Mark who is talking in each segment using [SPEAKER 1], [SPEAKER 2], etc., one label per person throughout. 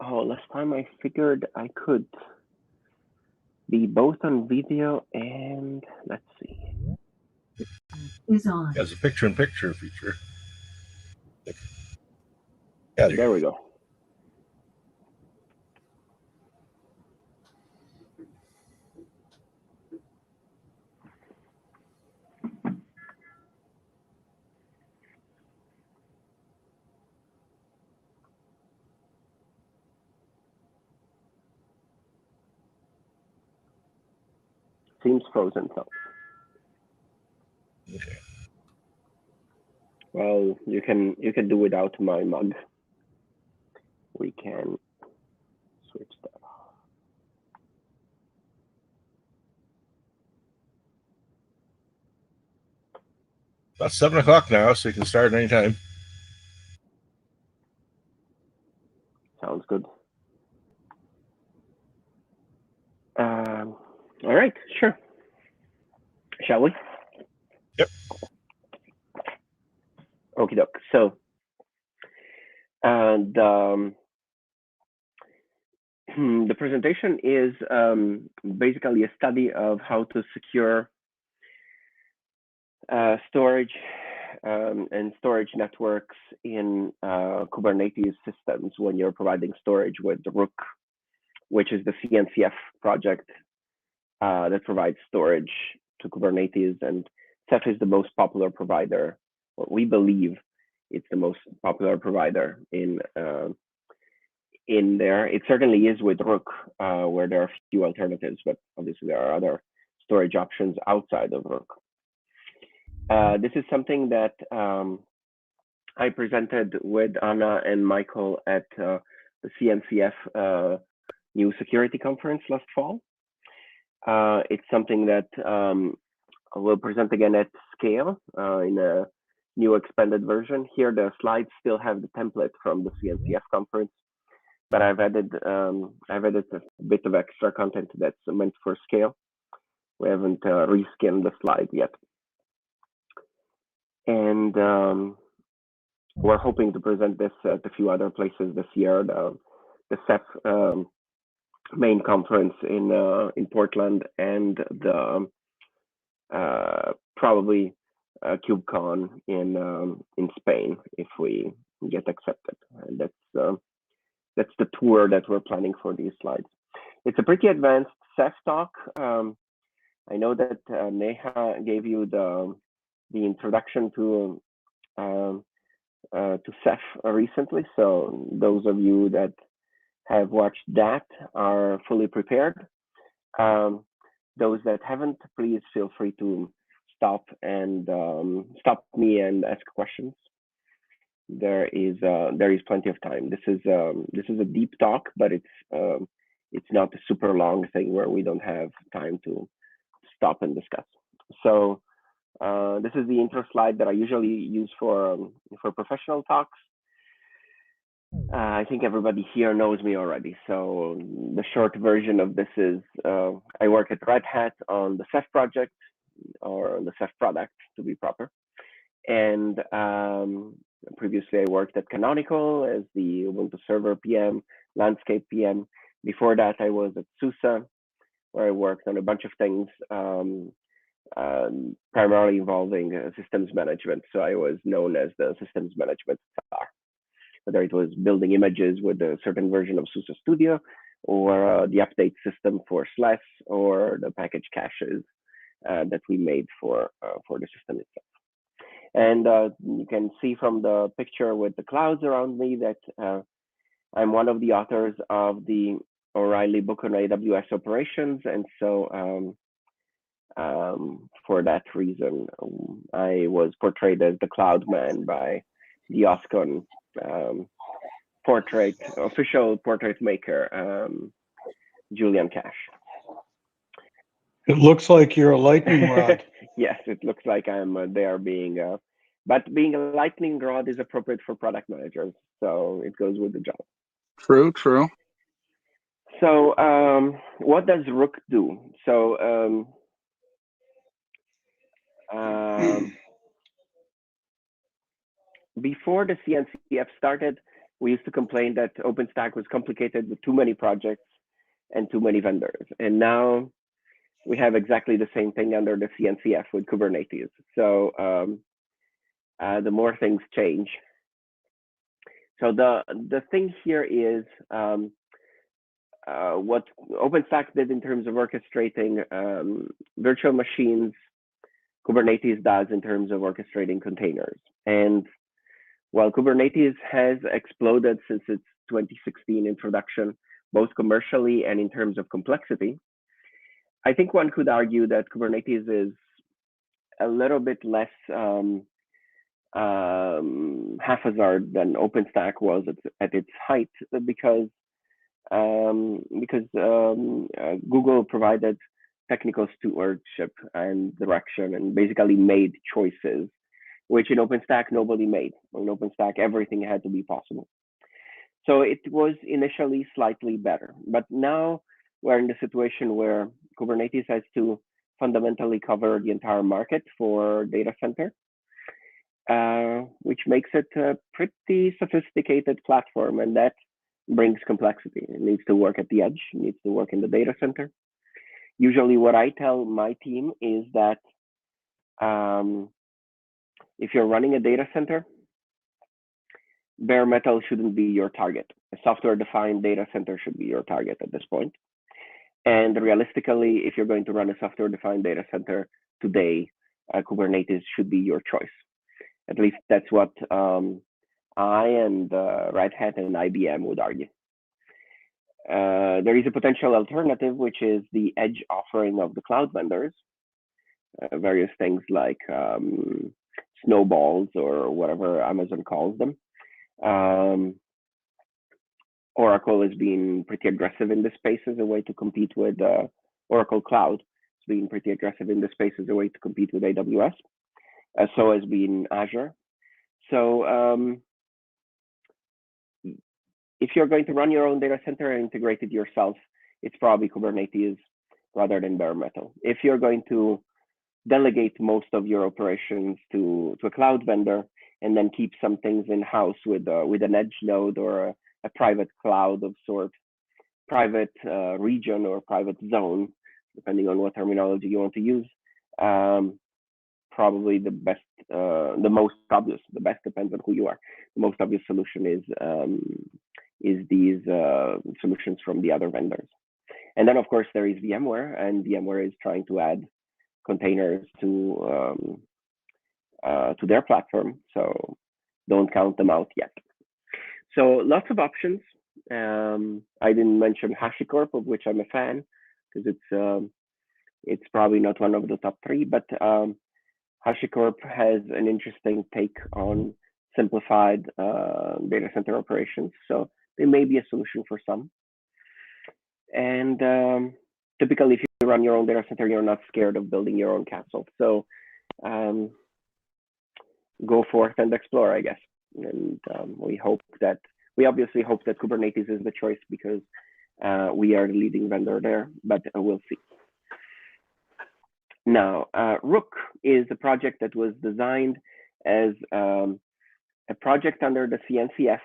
[SPEAKER 1] Oh, last time I figured I could be both on video and let's see.
[SPEAKER 2] Is on.
[SPEAKER 3] As a picture-in-picture feature.
[SPEAKER 1] There we go. Seems frozen, so.
[SPEAKER 3] Okay.
[SPEAKER 1] Well, you can do without my mug. We can switch that off.
[SPEAKER 3] About 7 o'clock now, so you can start anytime.
[SPEAKER 1] Sounds good. All right, sure. Shall we?
[SPEAKER 3] Yep.
[SPEAKER 1] Okie doke. So, and the presentation is basically a study of how to secure storage and storage networks in Kubernetes systems when you're providing storage with Rook, which is the CNCF project that provides storage to Kubernetes, and Ceph is the most popular provider, or we believe it's the most popular provider in there. It certainly is with Rook, where there are few alternatives, but obviously there are other storage options outside of Rook. This is something that I presented with Anna and Michael at the CNCF new security conference last fall. It's something that we'll present again at scale in a new expanded version. Here, the slides still have the template from the CNCF conference, but I've added a bit of extra content that's meant for scale. We haven't reskinned the slide yet. And we're hoping to present this at a few other places this year. The Ceph main conference in Portland, and the probably KubeCon in Spain if we get accepted. And that's the tour that we're planning for these slides. It's a pretty advanced Ceph talk. I know that Neha gave you the introduction to Ceph recently, so those of you that have watched that are fully prepared. Those that haven't, please feel free to stop me and ask questions. There is plenty of time. This is a deep talk, but it's not a super long thing where we don't have time to stop and discuss. So this is the intro slide that I usually use for professional talks. I think everybody here knows me already. So the short version of this is I work at Red Hat on the Ceph project, or the Ceph product to be proper. And previously I worked at Canonical as the Ubuntu Server PM, Landscape PM. Before that I was at SUSE, where I worked on a bunch of things, primarily involving systems management. So I was known as the systems management star. Whether it was building images with a certain version of SUSE Studio, or the update system for SLES, or the package caches that we made for the system itself. And you can see from the picture with the clouds around me that I'm one of the authors of the O'Reilly book on AWS operations, and so for that reason, I was portrayed as the cloud man by the OSCON official portrait maker, Julian Cash.
[SPEAKER 2] It looks like you're a lightning rod.
[SPEAKER 1] Yes, it looks like I'm there being, but being a lightning rod is appropriate for product managers, so it goes with the job.
[SPEAKER 4] True.
[SPEAKER 1] So what does Rook do? So before the CNCF started, we used to complain that OpenStack was complicated with too many projects and too many vendors. And now we have exactly the same thing under the CNCF with Kubernetes. So the more things change. So the thing here is what OpenStack did in terms of orchestrating virtual machines, Kubernetes does in terms of orchestrating containers. And while Kubernetes has exploded since its 2016 introduction, both commercially and in terms of complexity, I think one could argue that Kubernetes is a little bit less haphazard than OpenStack was at its height because Google provided technical stewardship and direction and basically made choices, which in OpenStack nobody made. In OpenStack, everything had to be possible. So it was initially slightly better, but now we're in the situation where Kubernetes has to fundamentally cover the entire market for data center, which makes it a pretty sophisticated platform, and that brings complexity. It needs to work at the edge, it needs to work in the data center. Usually what I tell my team is that if you're running a data center, bare metal shouldn't be your target. A software-defined data center should be your target at this point. And realistically, if you're going to run a software-defined data center today, Kubernetes should be your choice. At least that's what I and Red Hat and IBM would argue. There is a potential alternative, which is the edge offering of the cloud vendors, various things like snowballs or whatever Amazon calls them. Oracle has been pretty aggressive in this space as a way to compete with Oracle Cloud. It's been pretty aggressive in this space as a way to compete with AWS. So has been Azure. So if you're going to run your own data center and integrate it yourself, it's probably Kubernetes rather than bare metal. If you're going to delegate most of your operations to a cloud vendor and then keep some things in-house with an edge node or a private cloud of sort, private region or private zone, depending on what terminology you want to use, probably the best, the most obvious, the best depends on who you are. The most obvious solution is these solutions from the other vendors. And then of course there is VMware, and VMware is trying to add containers to their platform. So don't count them out yet. So lots of options. I didn't mention HashiCorp, of which I'm a fan, because it's probably not one of the top three, but HashiCorp has an interesting take on simplified data center operations. So they may be a solution for some. And typically, if you run your own data center, you're not scared of building your own castle. So go forth and explore, I guess. And we obviously hope that Kubernetes is the choice because we are the leading vendor there, but we'll see. Now, Rook is a project that was designed as a project under the CNCF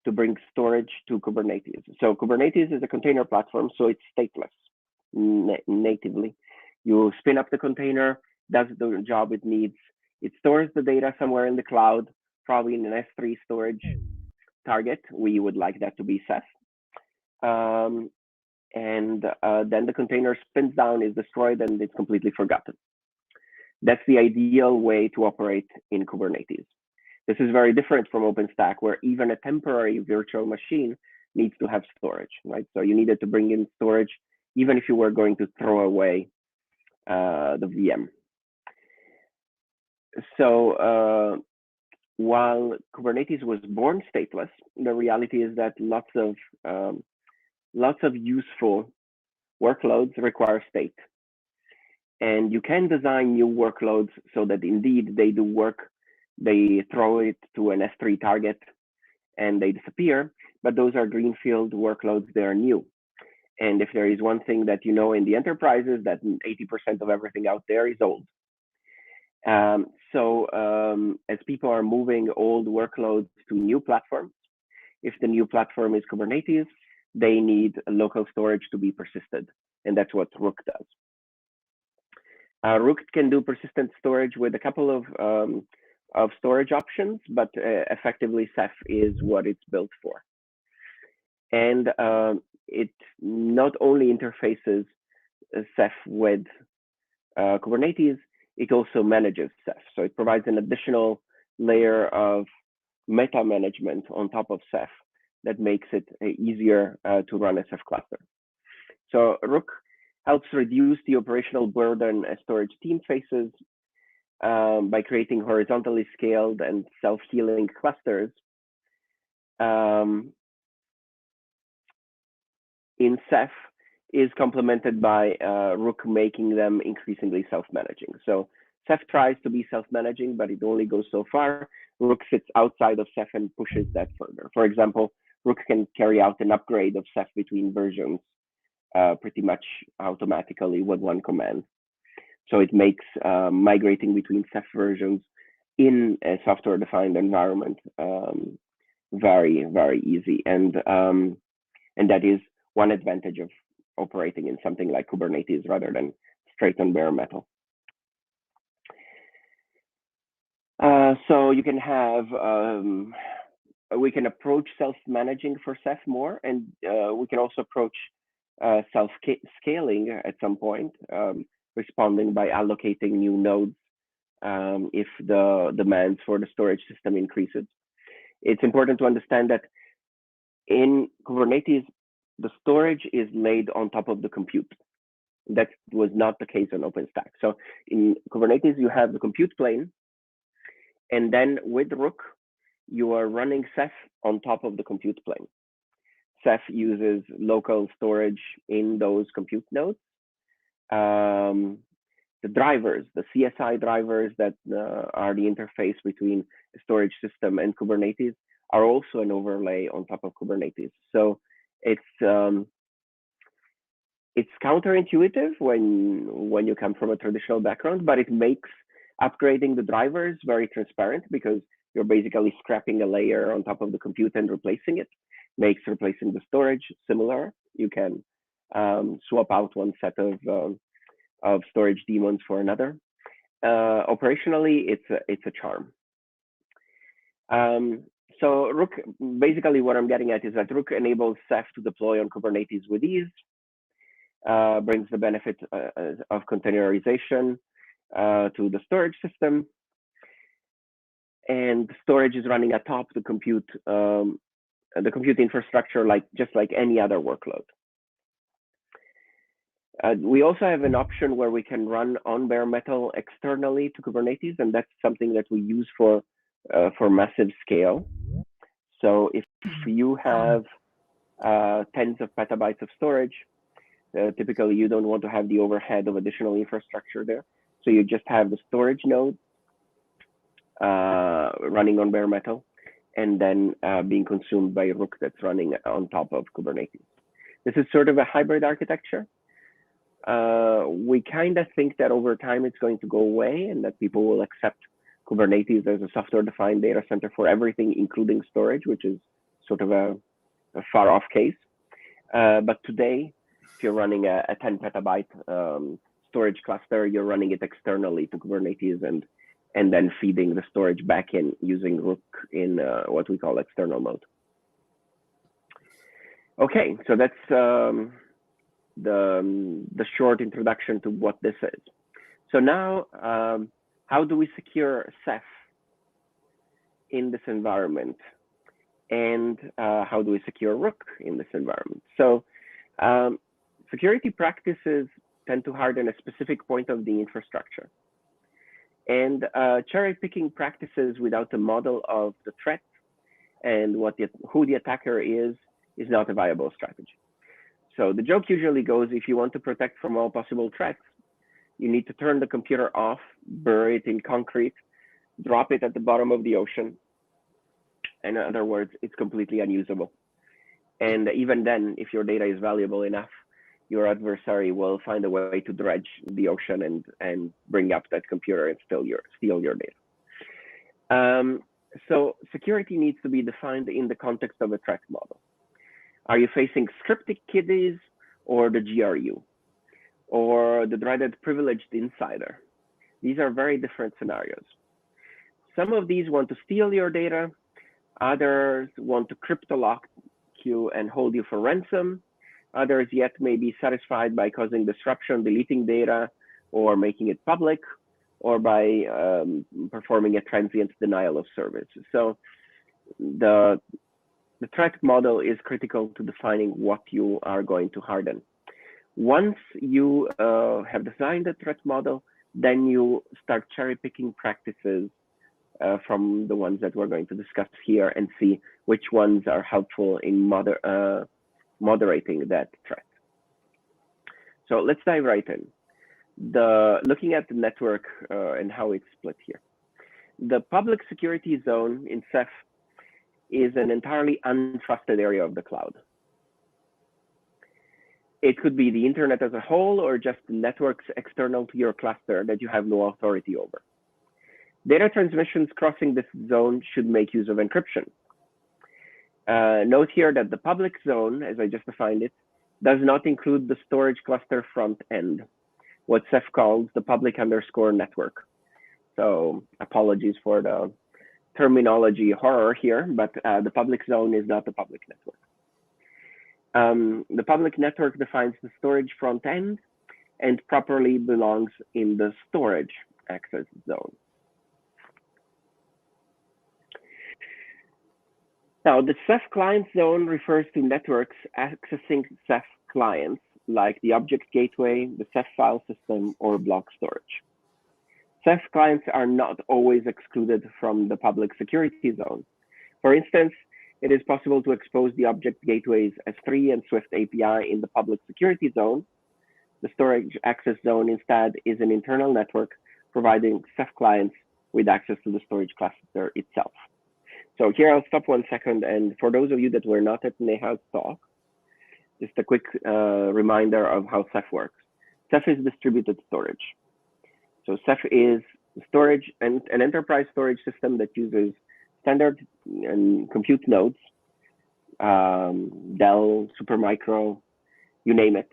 [SPEAKER 1] to bring storage to Kubernetes. So Kubernetes is a container platform, so it's stateless natively. You spin up the container, does the job it needs. It stores the data somewhere in the cloud, probably in an S3 storage target. We would like that to be Ceph. And then the container spins down, is destroyed, and it's completely forgotten. That's the ideal way to operate in Kubernetes. This is very different from OpenStack, where even a temporary virtual machine needs to have storage, right? So you needed to bring in storage, even if you were going to throw away the VM. So while Kubernetes was born stateless, the reality is that lots of useful workloads require state. And you can design new workloads so that indeed they do work. They throw it to an S3 target and they disappear, but those are greenfield workloads, they are new. And if there is one thing that you know in the enterprises, that 80% of everything out there is old. So as people are moving old workloads to new platforms, if the new platform is Kubernetes, they need local storage to be persisted, and that's what Rook does. Rook can do persistent storage with a couple of storage options, but effectively Ceph is what it's built for. And it not only interfaces Ceph with Kubernetes, it also manages Ceph. So it provides an additional layer of meta management on top of Ceph that makes it easier to run a Ceph cluster. So Rook helps reduce the operational burden a storage team faces by creating horizontally scaled and self-healing clusters. In Ceph is complemented by Rook making them increasingly self-managing. So Ceph tries to be self-managing, but it only goes so far. Rook sits outside of Ceph and pushes that further. For example, Rook can carry out an upgrade of Ceph between versions pretty much automatically with one command. So it makes migrating between Ceph versions in a software-defined environment very, very easy. And that is one advantage of operating in something like Kubernetes rather than straight on bare metal. So you can have, we can approach self-managing for Ceph more, and we can also approach self-scaling at some point, responding by allocating new nodes if the demands for the storage system increases. It's important to understand that in Kubernetes, the storage is laid on top of the compute. That was not the case on OpenStack. So in Kubernetes, you have the compute plane, and then with Rook, you are running Ceph on top of the compute plane. Ceph uses local storage in those compute nodes. The drivers, the CSI drivers that are the interface between the storage system and Kubernetes are also an overlay on top of Kubernetes. So it's counterintuitive when you come from a traditional background, but it makes upgrading the drivers very transparent because you're basically scrapping a layer on top of the compute and replacing it. Makes replacing the storage similar. You can swap out one set of storage daemons for another. Operationally, it's a charm. So Rook, basically what I'm getting at is that Rook enables Ceph to deploy on Kubernetes with ease, brings the benefit of containerization to the storage system, and storage is running atop the compute infrastructure just like any other workload. We also have an option where we can run on bare metal externally to Kubernetes, and that's something that we use for massive scale. So if you have tens of petabytes of storage, typically you don't want to have the overhead of additional infrastructure there. So you just have the storage node running on bare metal, and then being consumed by Rook that's running on top of Kubernetes. This is sort of a hybrid architecture. We kind of think that over time it's going to go away and that people will accept Kubernetes as a software-defined data center for everything, including storage, which is sort of a far-off case. But today, if you're running a 10 petabyte storage cluster, you're running it externally to Kubernetes and then feeding the storage back in using Rook in what we call external mode. Okay, so that's the short introduction to what this is. So now, how do we secure Ceph in this environment? And how do we secure Rook in this environment? So security practices tend to harden a specific point of the infrastructure. And cherry picking practices without a model of the threat and who the attacker is not a viable strategy. So the joke usually goes, if you want to protect from all possible threats, you need to turn the computer off, bury it in concrete, drop it at the bottom of the ocean. In other words, it's completely unusable. And even then, if your data is valuable enough, your adversary will find a way to dredge the ocean and bring up that computer and steal your data. So security needs to be defined in the context of a threat model. Are you facing scripted kiddies or the GRU or the dreaded privileged insider? These are very different scenarios. Some of these want to steal your data. Others want to crypto lock you and hold you for ransom. Others yet may be satisfied by causing disruption, deleting data, or making it public, or by performing a transient denial of service. So the threat model is critical to defining what you are going to harden. Once you have designed a threat model, then you start cherry picking practices from the ones that we're going to discuss here and see which ones are helpful in moderating that threat. So let's dive right in. Looking at the network and how it's split here. The public security zone in Ceph is an entirely untrusted area of the cloud. It could be the internet as a whole or just networks external to your cluster that you have no authority over. Data transmissions crossing this zone should make use of encryption. Note here that the public zone, as I just defined it, does not include the storage cluster front end, what Ceph calls the public_network. So apologies for the terminology horror here, but the public zone is not the public network. The public network defines the storage front end and properly belongs in the storage access zone. Now, the Ceph client zone refers to networks accessing Ceph clients, like the object gateway, the Ceph file system, or block storage. Ceph clients are not always excluded from the public security zone. For instance, it is possible to expose the object gateways S3 and Swift API in the public security zone. The storage access zone instead is an internal network providing Ceph clients with access to the storage cluster itself. So here I'll stop 1 second, and for those of you that were not at Neha's talk, just a quick reminder of how Ceph works. Ceph is distributed storage. So Ceph is storage and an enterprise storage system that uses standard and compute nodes, Dell, Supermicro, you name it,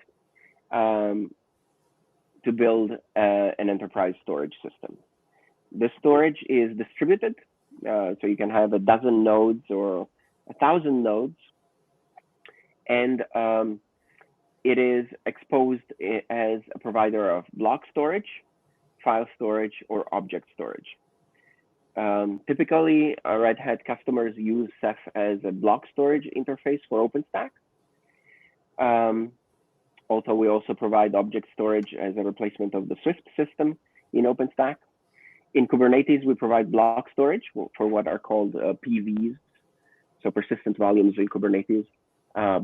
[SPEAKER 1] to build an enterprise storage system. The storage is distributed, so you can have 12 nodes or 1,000 nodes, and it is exposed as a provider of block storage, file storage, or object storage. Typically, Red Hat customers use Ceph as a block storage interface for OpenStack. Although we also provide object storage as a replacement of the Swift system in OpenStack. In Kubernetes, we provide block storage for what are called PVs, so persistent volumes in Kubernetes,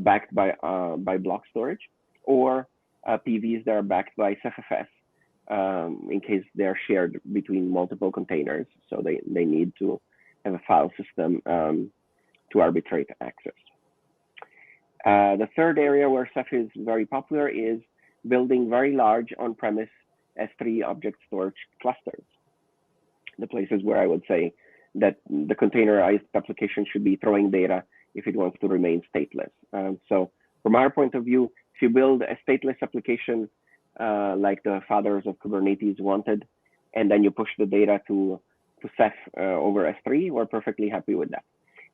[SPEAKER 1] backed by block storage, or PVs that are backed by CephFS, in case they're shared between multiple containers, so they need to have a file system to arbitrate access. The third area where Ceph is very popular is building very large on-premise S3 object storage clusters. The places where I would say that the containerized application should be throwing data if it wants to remain stateless. So from our point of view, if you build a stateless application like the fathers of Kubernetes wanted, and then you push the data to Ceph over S3, we're perfectly happy with that.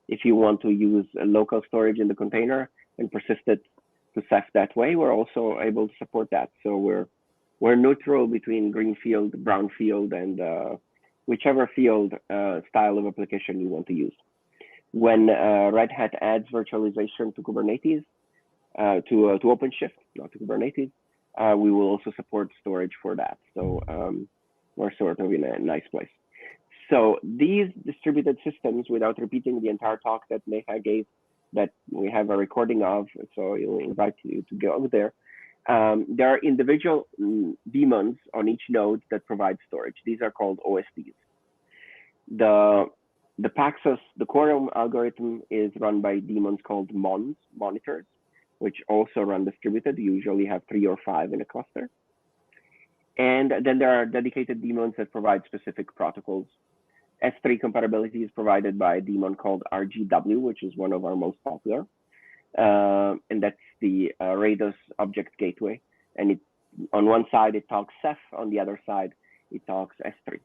[SPEAKER 1] If you want to use a local storage in the container and persist it to Ceph that way, we're also able to support that. So we're neutral between greenfield, brownfield, and whichever field style of application you want to use. When Red Hat adds virtualization to Kubernetes, to OpenShift, not to Kubernetes, we will also support storage for that. So we're sort of in a nice place. So these distributed systems, without repeating the entire talk that Neha gave, that we have a recording of, so we'll invite you to go over there. There are individual daemons on each node that provide storage. These are called OSDs. The Paxos, the quorum algorithm, is run by daemons called mons, monitors, which also run distributed. You usually have 3 or 5 in a cluster. And then there are dedicated daemons that provide specific protocols. S3 compatibility is provided by a daemon called RGW, which is one of our most popular. And that's the Rados Object Gateway. And it, on one side, it talks Ceph. On the other side, it talks S3.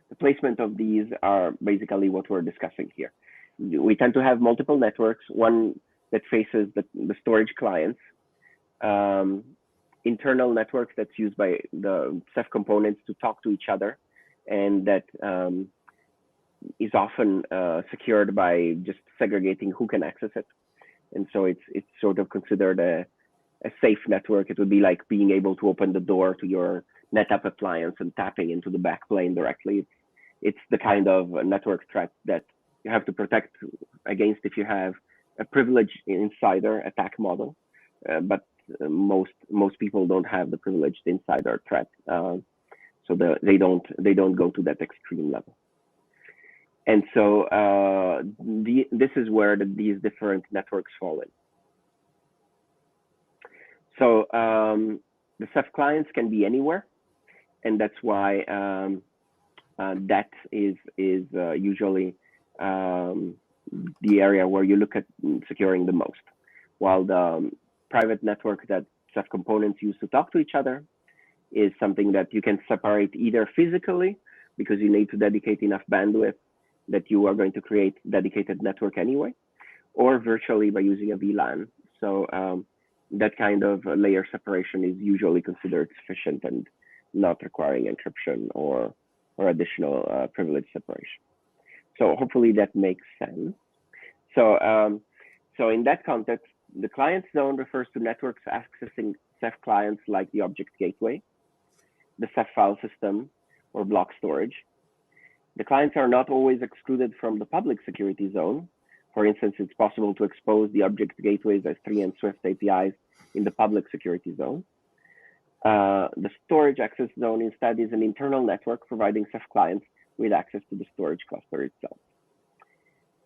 [SPEAKER 1] The placement of these are basically what we're discussing here. We tend to have multiple networks, one that faces the storage clients, internal networks that's used by the Ceph components to talk to each other, and that is often secured by just segregating who can access it. And so it's sort of considered a safe network. It would be like being able to open the door to your NetApp appliance and tapping into the backplane directly. It's the kind of network threat that you have to protect against if you have a privileged insider attack model. But most people don't have the privileged insider threat, so they don't go to that extreme level. And so this is where these different networks fall in. So the Ceph clients can be anywhere, and that's why that is usually the area where you look at securing the most. While the private network that Ceph components use to talk to each other is something that you can separate either physically, because you need to dedicate enough bandwidth that you are going to create dedicated network anyway, or virtually by using a VLAN. So that kind of layer separation is usually considered sufficient and not requiring encryption or additional privilege separation. So hopefully that makes sense. So so in that context, the client zone refers to networks accessing Ceph clients like the object gateway, the Ceph file system, or block storage. The clients are not always excluded from the public security zone. For instance, it's possible to expose the object gateways S3 and Swift APIs in the public security zone. The storage access zone instead is an internal network providing Ceph clients with access to the storage cluster itself.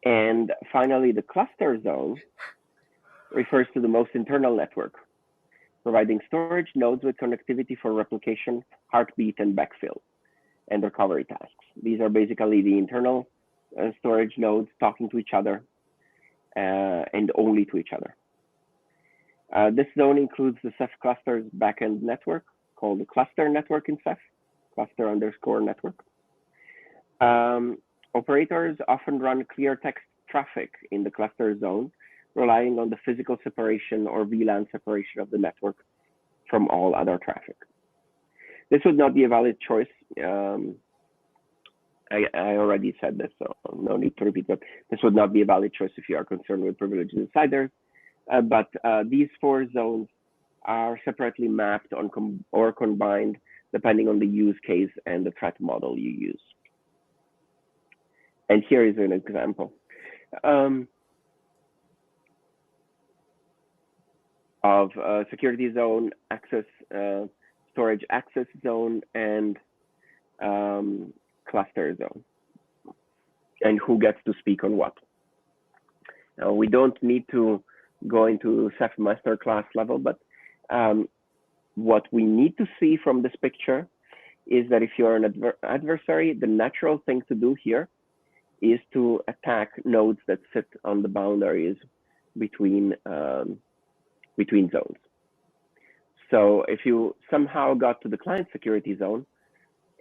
[SPEAKER 1] And finally, the cluster zone refers to the most internal network, providing storage nodes with connectivity for replication, heartbeat, and backfill, and recovery tasks. These are basically the internal storage nodes talking to each other and only to each other. This zone includes the Ceph cluster's backend network called the cluster network in Ceph, cluster_network. Operators often run clear text traffic in the cluster zone, relying on the physical separation or VLAN separation of the network from all other traffic. This would not be a valid choice. I already said this, so no need to repeat, but this would not be a valid choice if you are concerned with privileged insiders. But these four zones are separately mapped on or combined depending on the use case and the threat model you use. And here is an example of security zone, access, storage access zone, and cluster zone, and who gets to speak on what. Now, we don't need to go into Ceph masterclass level, but what we need to see from this picture is that if you're an adversary, the natural thing to do here is to attack nodes that sit on the boundaries between zones. So if you somehow got to the client security zone,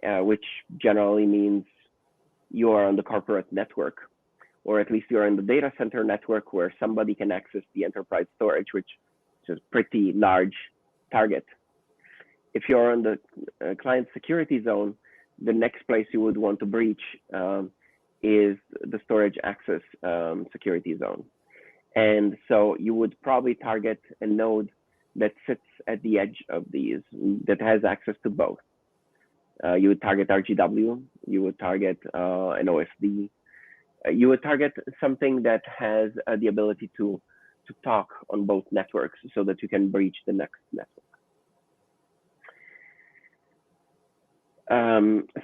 [SPEAKER 1] which generally means you are on the corporate network, or at least you're in the data center network where somebody can access the enterprise storage, which is a pretty large target. If you're on the client security zone, the next place you would want to breach is the storage access security zone. And so you would probably target a node that sits at the edge of these, that has access to both. You would target RGW, you would target an OSD, you would target something that has the ability to talk on both networks so that you can breach the next network.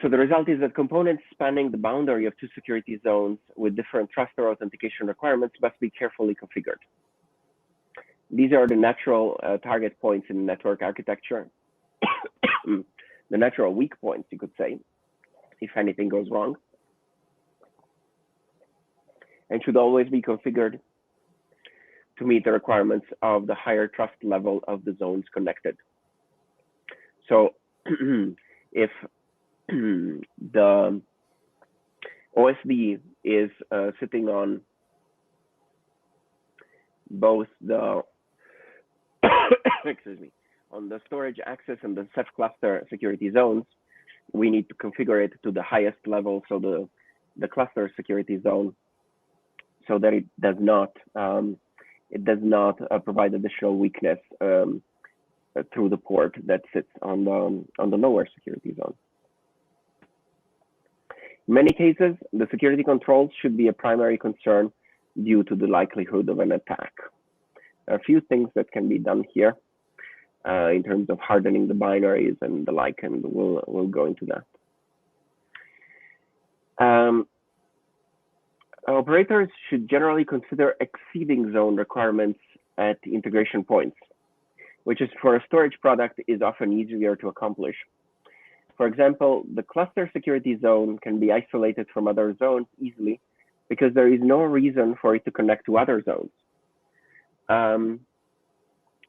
[SPEAKER 1] So the result is that components spanning the boundary of two security zones with different trust or authentication requirements must be carefully configured. These are the natural target points in network architecture, the natural weak points, you could say, if anything goes wrong. and should always be configured to meet the requirements of the higher trust level of the zones connected. So if the OSD is sitting on both the excuse me, on the storage access and the Ceph cluster security zones, we need to configure it to the highest level, so the cluster security zone, so that it does not provide additional weakness through the port that sits on the lower security zone. In many cases, the security controls should be a primary concern due to the likelihood of an attack. There are a few things that can be done here in terms of hardening the binaries and the like, and we'll go into that. Operators should generally consider exceeding zone requirements at integration points, which is for a storage product is often easier to accomplish. For example, the cluster security zone can be isolated from other zones easily because there is no reason for it to connect to other zones.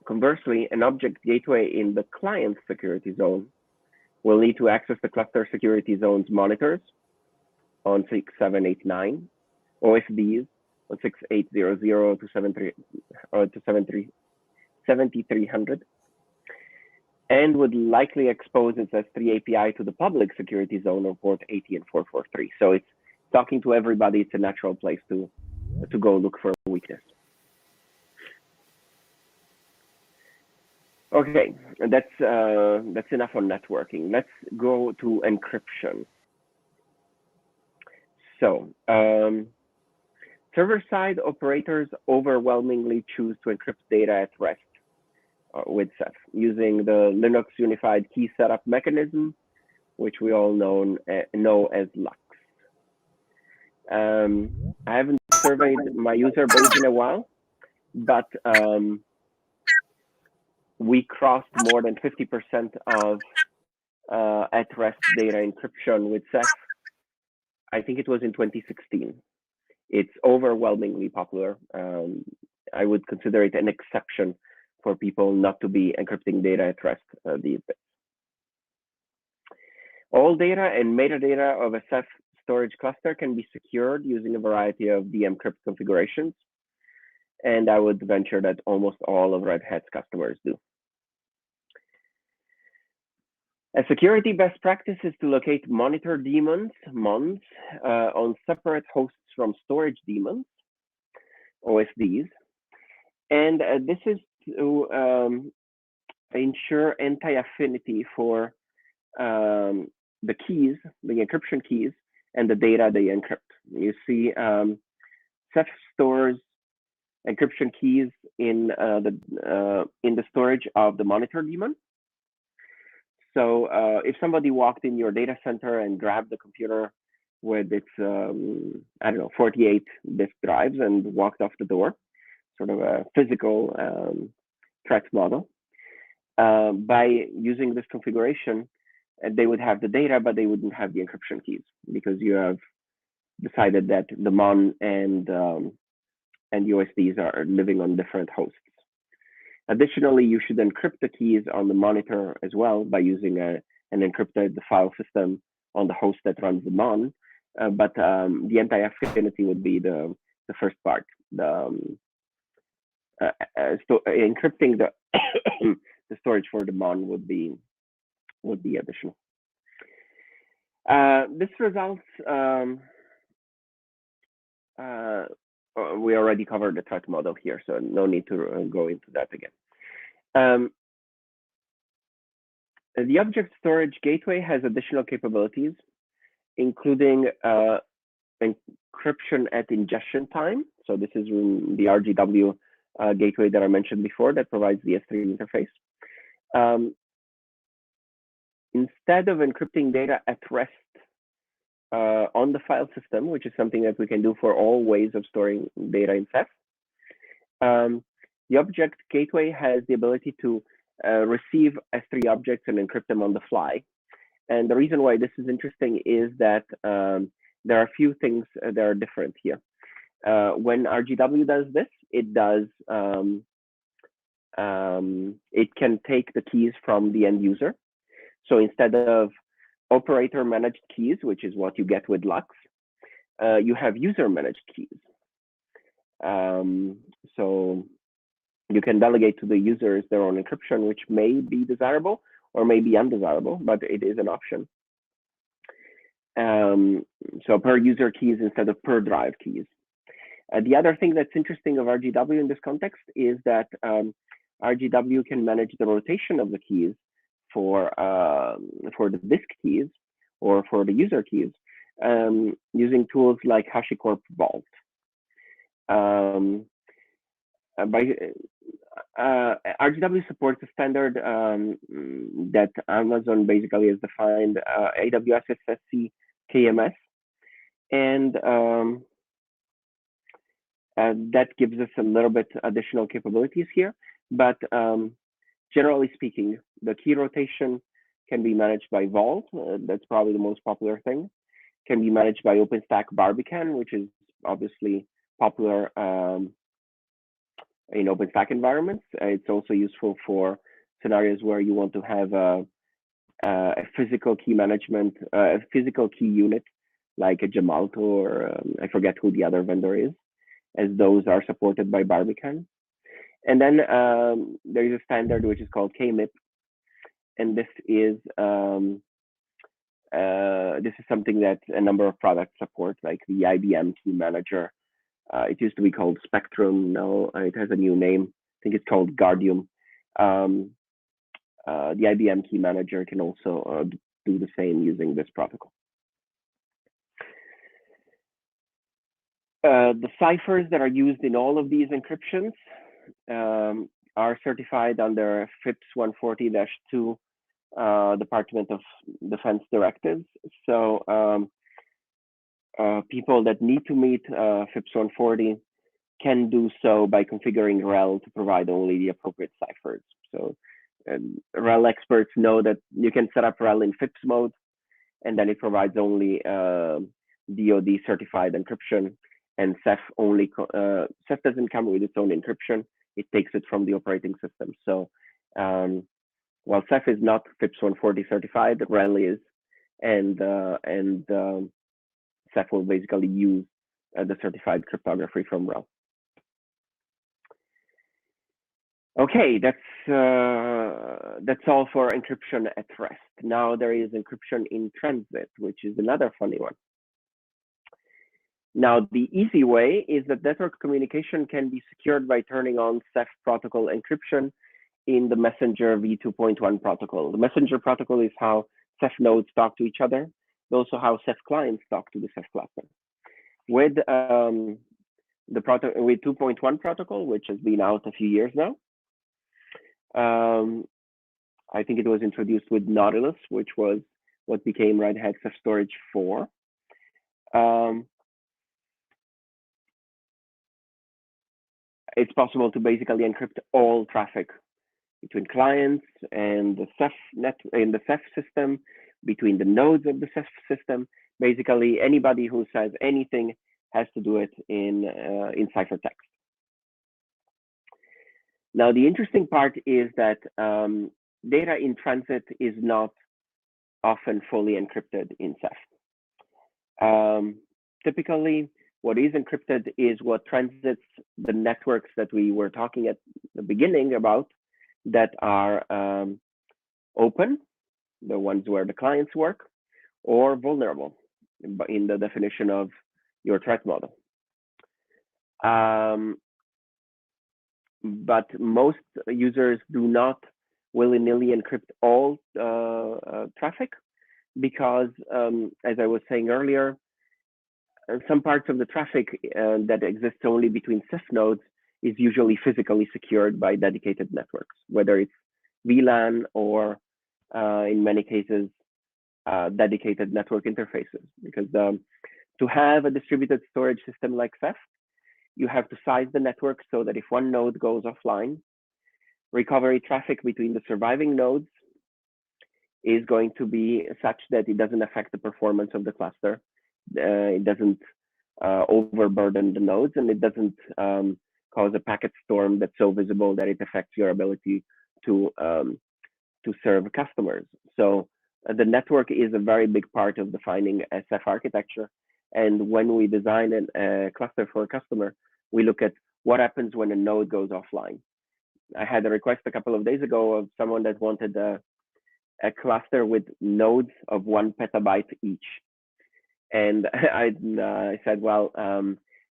[SPEAKER 1] Conversely, an object gateway in the client security zone will need to access the cluster security zone's monitors on 6789, OSDs on 6800 to 7300, and would likely expose its S3 API to the public security zone on port 80 and 443. So it's talking to everybody. It's a natural place to go look for a weakness. Okay, that's enough on networking. Let's go to encryption. So server-side operators overwhelmingly choose to encrypt data at rest with Ceph using the Linux Unified Key Setup mechanism, which we all know as LUKS. I haven't surveyed my user base in a while, but we crossed more than 50% of at-rest data encryption with Ceph. I think it was in 2016. It's overwhelmingly popular. I would consider it an exception for people not to be encrypting data at rest these days. All data and metadata of a Ceph storage cluster can be secured using a variety of DMCrypt configurations, and I would venture that almost all of Red Hat's customers do. A security best practice is to locate monitor daemons, MONs, on separate hosts from storage daemons, OSDs. And this is to ensure anti-affinity for the keys, the encryption keys, and the data they encrypt. You see Ceph stores encryption keys in the storage of the monitor daemon. So if somebody walked in your data center and grabbed the computer with its, I don't know, 48 disk drives and walked off the door, sort of a physical threat model, by using this configuration, they would have the data, but they wouldn't have the encryption keys because you have decided that the MON and USDs are living on different hosts. Additionally, you should encrypt the keys on the monitor as well by using an encrypted file system on the host that runs the MON. But the anti-affinity would be the first part. Encrypting the the storage for the MON would be additional. This results. We already covered the threat model here, so no need to go into that again. The object storage gateway has additional capabilities, including encryption at ingestion time. So this is the RGW gateway that I mentioned before that provides the S3 interface. Instead of encrypting data at rest on the file system, which is something that we can do for all ways of storing data in Ceph, the object gateway has the ability to receive S3 objects and encrypt them on the fly. And the reason why this is interesting is that there are a few things that are different here. When RGW does this, it can take the keys from the end user. So instead of operator managed keys, which is what you get with LUKS, you have user managed keys. So you can delegate to the users their own encryption, which may be desirable or may be undesirable, but it is an option. So per user keys instead of per drive keys. The other thing that's interesting of RGW in this context is that RGW can manage the rotation of the keys for the disk keys or for the user keys using tools like HashiCorp Vault. RGW supports a standard that Amazon basically has defined, AWS SSC KMS, and that gives us a little bit additional capabilities here. But generally speaking, the key rotation can be managed by Vault. That's probably the most popular thing. Can be managed by OpenStack Barbican, which is obviously popular in OpenStack environments. It's also useful for scenarios where you want to have a physical key management, a physical key unit, like a Gemalto or I forget who the other vendor is, as those are supported by Barbican. And then there is a standard which is called KMIP, and this is something that a number of products support, like the IBM Key Manager. It used to be called Spectrum. Now it has a new name. I think it's called Guardium. The IBM Key Manager can also do the same using this protocol. The ciphers that are used in all of these encryptions are certified under FIPS 140-2 Department of Defense directives. So people that need to meet FIPS 140 can do so by configuring RHEL to provide only the appropriate ciphers. So RHEL experts know that you can set up RHEL in FIPS mode, and then it provides only DoD certified encryption, and Ceph only Ceph doesn't come with its own encryption. It takes it from the operating system. So while Ceph is not FIPS 140 certified, RHEL is, and Ceph will basically use the certified cryptography from RHEL. Okay, that's all for encryption at rest. Now there is encryption in transit, which is another funny one. Now, the easy way is that network communication can be secured by turning on Ceph protocol encryption in the Messenger v2.1 protocol. The Messenger protocol is how Ceph nodes talk to each other, but also how Ceph clients talk to the Ceph cluster. With with 2.1 protocol, which has been out a few years now, I think it was introduced with Nautilus, which was what became Red Hat Ceph Storage 4. It's possible to basically encrypt all traffic between clients and the Ceph in the Ceph system, between the nodes of the Ceph system. Basically, anybody who says anything has to do it in ciphertext. Now, the interesting part is that data in transit is not often fully encrypted in Ceph. Typically, what is encrypted is what transits the networks that we were talking at the beginning about, that are open, the ones where the clients work, or vulnerable in the definition of your threat model. But most users do not willy-nilly encrypt all traffic because, as I was saying earlier, some parts of the traffic that exists only between Ceph nodes is usually physically secured by dedicated networks, whether it's VLAN or, in many cases, dedicated network interfaces. Because to have a distributed storage system like Ceph, you have to size the network so that if one node goes offline, recovery traffic between the surviving nodes is going to be such that it doesn't affect the performance of the cluster. It doesn't overburden the nodes, and it doesn't cause a packet storm that's so visible that it affects your ability to serve customers. So the network is a very big part of defining SF architecture. And when we design a cluster for a customer, we look at what happens when a node goes offline. I had a request a couple of days ago of someone that wanted a cluster with nodes of 1 petabyte each. And I said, well,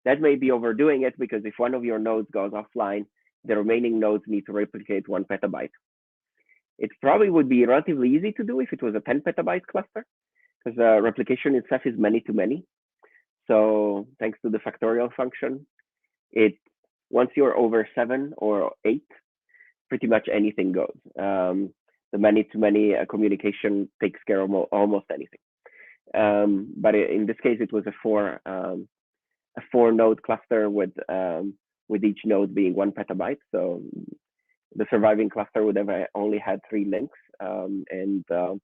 [SPEAKER 1] that may be overdoing it, because if one of your nodes goes offline, the remaining nodes need to replicate 1 petabyte. It probably would be relatively easy to do if it was a 10 petabyte cluster, because replication itself is many to many. So thanks to the factorial function, once you're over 7 or 8, pretty much anything goes. The many to many communication takes care of almost anything. But in this case, it was a 4 node cluster with each node being 1 petabyte. So the surviving cluster would have only had 3 links, replicating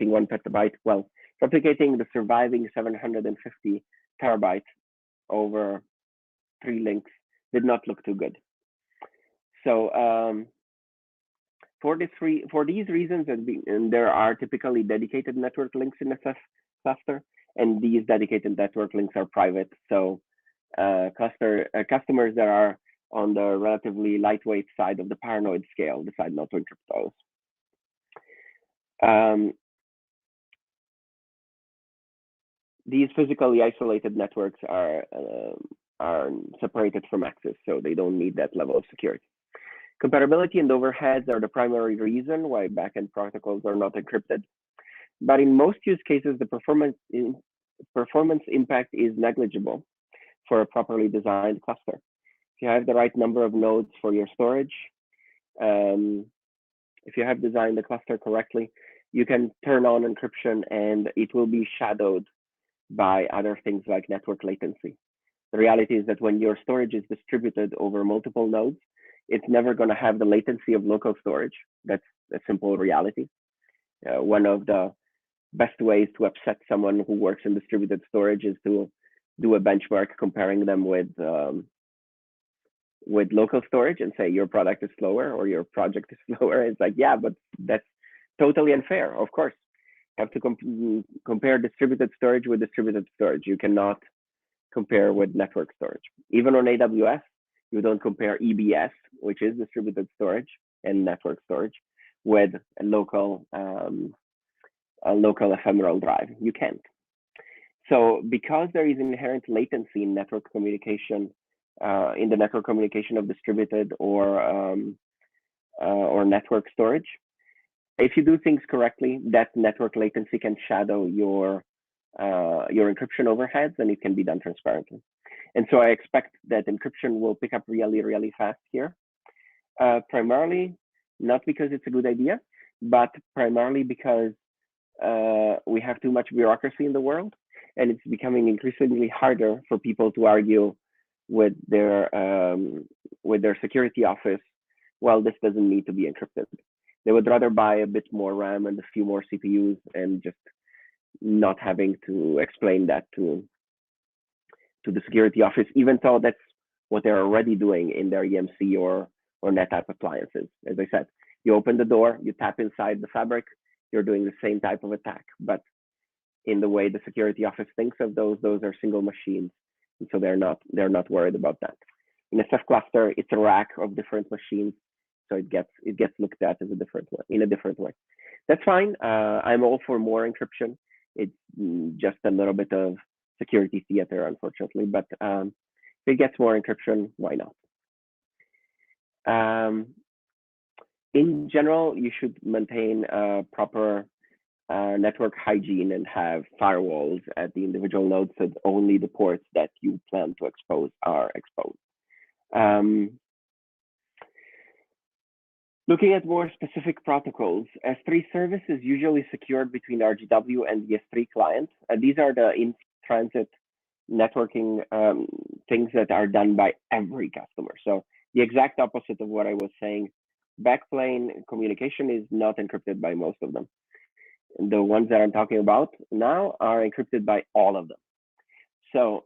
[SPEAKER 1] 1 petabyte. Well, replicating the surviving 750 terabytes over 3 links did not look too good. So for these reasons, and there are typically dedicated network links in SF cluster, and these dedicated network links are private. So customers that are on the relatively lightweight side of the paranoid scale decide not to encrypt those. These physically isolated networks are separated from access, so they don't need that level of security. Compatibility and overheads are the primary reason why backend protocols are not encrypted. But in most use cases, the performance impact is negligible for a properly designed cluster. If you have the right number of nodes for your storage, if you have designed the cluster correctly, you can turn on encryption and it will be shadowed by other things like network latency. The reality is that when your storage is distributed over multiple nodes, it's never going to have the latency of local storage. That's a simple reality. One of the best ways to upset someone who works in distributed storage is to do a benchmark comparing them with local storage and say your product is slower or your project is slower. It's like, yeah, but that's totally unfair. Of course, you have to compare distributed storage with distributed storage. You cannot compare with network storage. Even on AWS, you don't compare EBS, which is distributed storage, and network storage with a local ephemeral drive. You can't. So because there is inherent latency in network communication, in the network communication of distributed or network storage, if you do things correctly, that network latency can shadow your encryption overheads, and it can be done transparently. And so I expect that encryption will pick up really, really fast here, primarily not because it's a good idea, but primarily because we have too much bureaucracy in the world, and it's becoming increasingly harder for people to argue with their security office, well, this doesn't need to be encrypted. They would rather buy a bit more RAM and a few more CPUs and just not having to explain that to the security office, even though that's what they're already doing in their EMC or NetApp appliances. As I said, you open the door, you tap inside the fabric, you're doing the same type of attack, but in the way the security office thinks of those are single machines, and so they're not worried about that. In a SF cluster, it's a rack of different machines, so it gets looked at as a different way. That's fine. I'm all for more encryption. It's just a little bit of security theater, unfortunately, but if it gets more encryption, why not? In general, you should maintain proper network hygiene and have firewalls at the individual nodes so that only the ports that you plan to expose are exposed. Looking at more specific protocols, S3 service is usually secured between RGW and the S3 client. These are the in-transit networking things that are done by every customer. So the exact opposite of what I was saying. Backplane communication is not encrypted by most of them. the ones that I'm talking about now are encrypted by all of them. So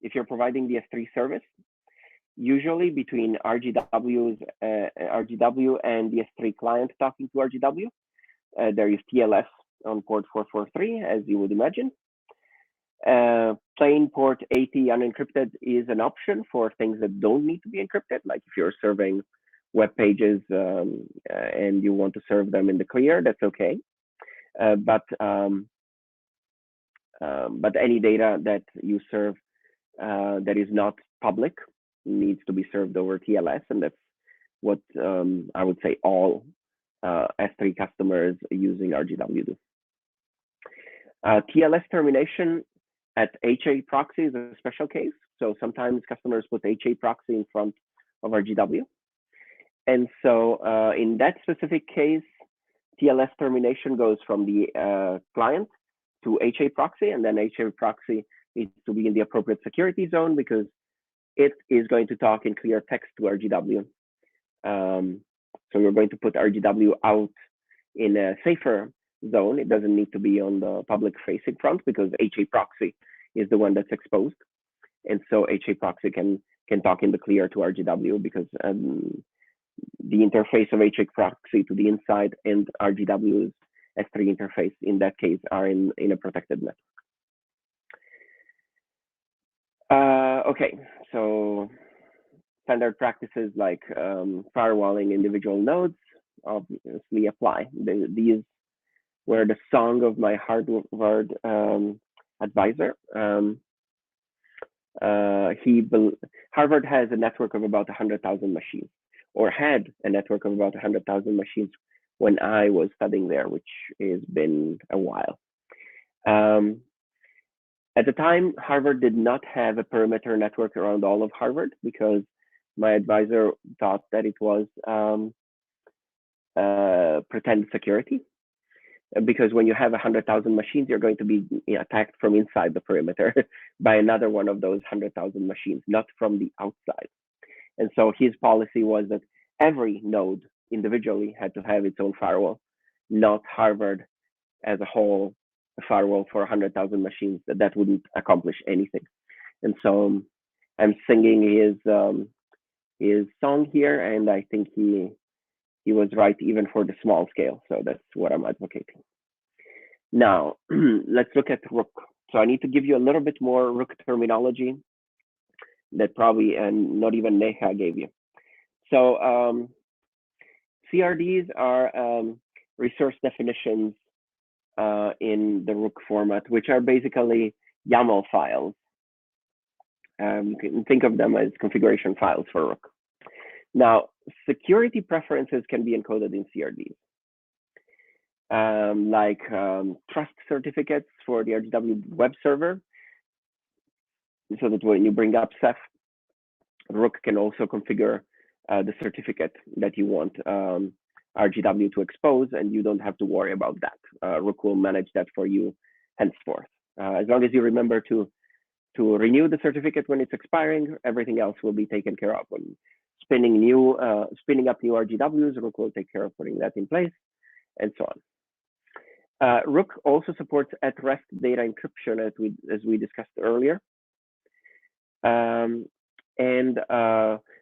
[SPEAKER 1] if you're providing the S3 service, usually between RGW and the S3 client talking to RGW, there is TLS on port 443, as you would imagine. Plain port 80 unencrypted is an option for things that don't need to be encrypted, like if you're serving web pages and you want to serve them in the clear, that's okay. But any data that you serve that is not public needs to be served over TLS, and that's what I would say all S3 customers using RGW do. TLS termination at HA proxy is a special case. So sometimes customers put HA proxy in front of RGW. And so in that specific case, TLS termination goes from the client to HA proxy, and then HA proxy needs to be in the appropriate security zone because it is going to talk in clear text to RGW. So you're going to put RGW out in a safer zone. It doesn't need to be on the public facing front because HA proxy is the one that's exposed. And so HA proxy can talk in the clear to RGW because the interface of HA proxy to the inside and RGW's S3 interface in that case are in a protected network. Okay, so standard practices like firewalling individual nodes obviously apply. These were the song of my Harvard advisor. Harvard has a network of about 100,000 machines, or had a network of about 100,000 machines when I was studying there, which has been a while. At the time, Harvard did not have a perimeter network around all of Harvard because my advisor thought that it was pretend security. Because when you have 100,000 machines, you're going to be attacked from inside the perimeter by another one of those 100,000 machines, not from the outside. And so his policy was that every node individually had to have its own firewall, not Harvard as a whole, a firewall for 100,000 machines. That wouldn't accomplish anything. And so I'm singing his song here, and I think he was right even for the small scale. So that's what I'm advocating. Now, let's look at Rook. So I need to give you a little bit more Rook terminology that probably not even Neha gave you. So CRDs are resource definitions in the Rook format, which are basically YAML files. You can think of them as configuration files for Rook. Now, security preferences can be encoded in CRDs, like trust certificates for the RGW web server, so that when you bring up Ceph, Rook can also configure the certificate that you want RGW to expose, and you don't have to worry about that. Rook will manage that for you henceforth. As long as you remember to renew the certificate when it's expiring, everything else will be taken care of. When spinning up new RGWs, Rook will take care of putting that in place, and so on. Rook also supports at-rest data encryption, as we discussed earlier.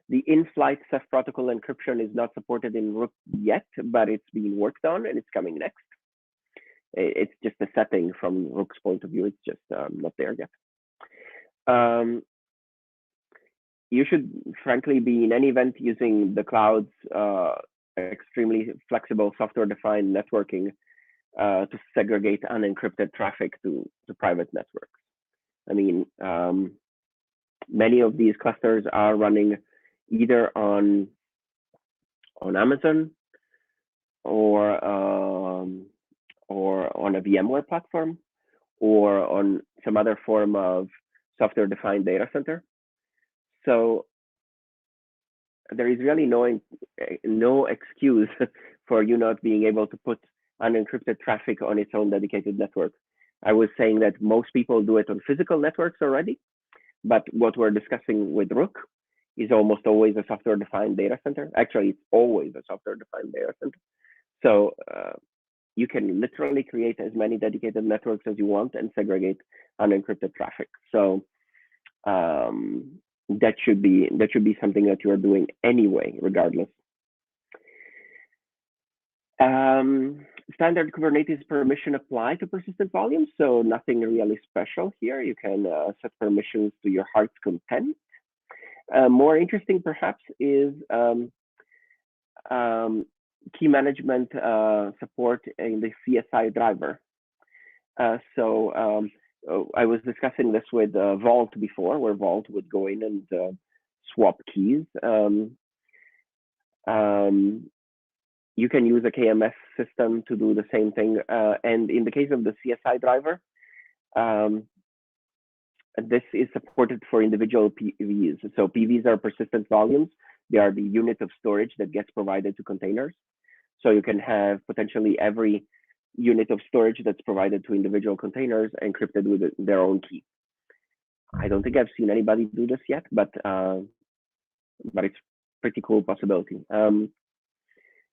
[SPEAKER 1] The in-flight Ceph protocol encryption is not supported in Rook yet, but it's being worked on and it's coming next. It's just a setting from Rook's point of view. It's just not there yet. You should, frankly, be in any event using the cloud's extremely flexible software-defined networking to segregate unencrypted traffic to private networks. I mean, many of these clusters are running either on Amazon or on a VMware platform or on some other form of software-defined data center. So there is really no excuse for you not being able to put unencrypted traffic on its own dedicated network. I was saying that most people do it on physical networks already, but what we're discussing with Rook is almost always a software-defined data center. Actually, it's always a software-defined data center. So you can literally create as many dedicated networks as you want and segregate unencrypted traffic. So that should be something that you are doing anyway, regardless. Standard Kubernetes permission apply to persistent volumes, so nothing really special here. You can set permissions to your heart's content. More interesting, perhaps, is key management support in the CSI driver. I was discussing this with Vault before, where Vault would go in and swap keys. You can use a KMS system to do the same thing. And in the case of the CSI driver, this is supported for individual PVs. So PVs are persistent volumes. They are the unit of storage that gets provided to containers. So you can have potentially every unit of storage that's provided to individual containers encrypted with their own key. I don't think I've seen anybody do this yet, but it's a pretty cool possibility.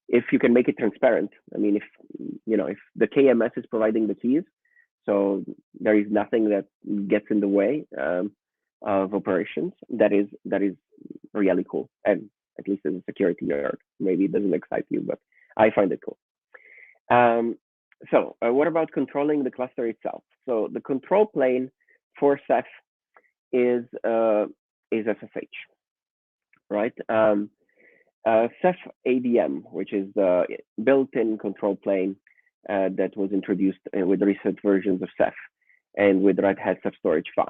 [SPEAKER 1] If you can make it transparent, I mean, if the KMS is providing the keys, so there is nothing that gets in the way of operations, that is really cool. And at least as a security nerd, maybe it doesn't excite you, but I find it cool. So what about controlling the cluster itself? So the control plane for Ceph is SSH, right? Ceph ADM, which is the built-in control plane that was introduced with recent versions of Ceph and with Red Hat Ceph Storage 5.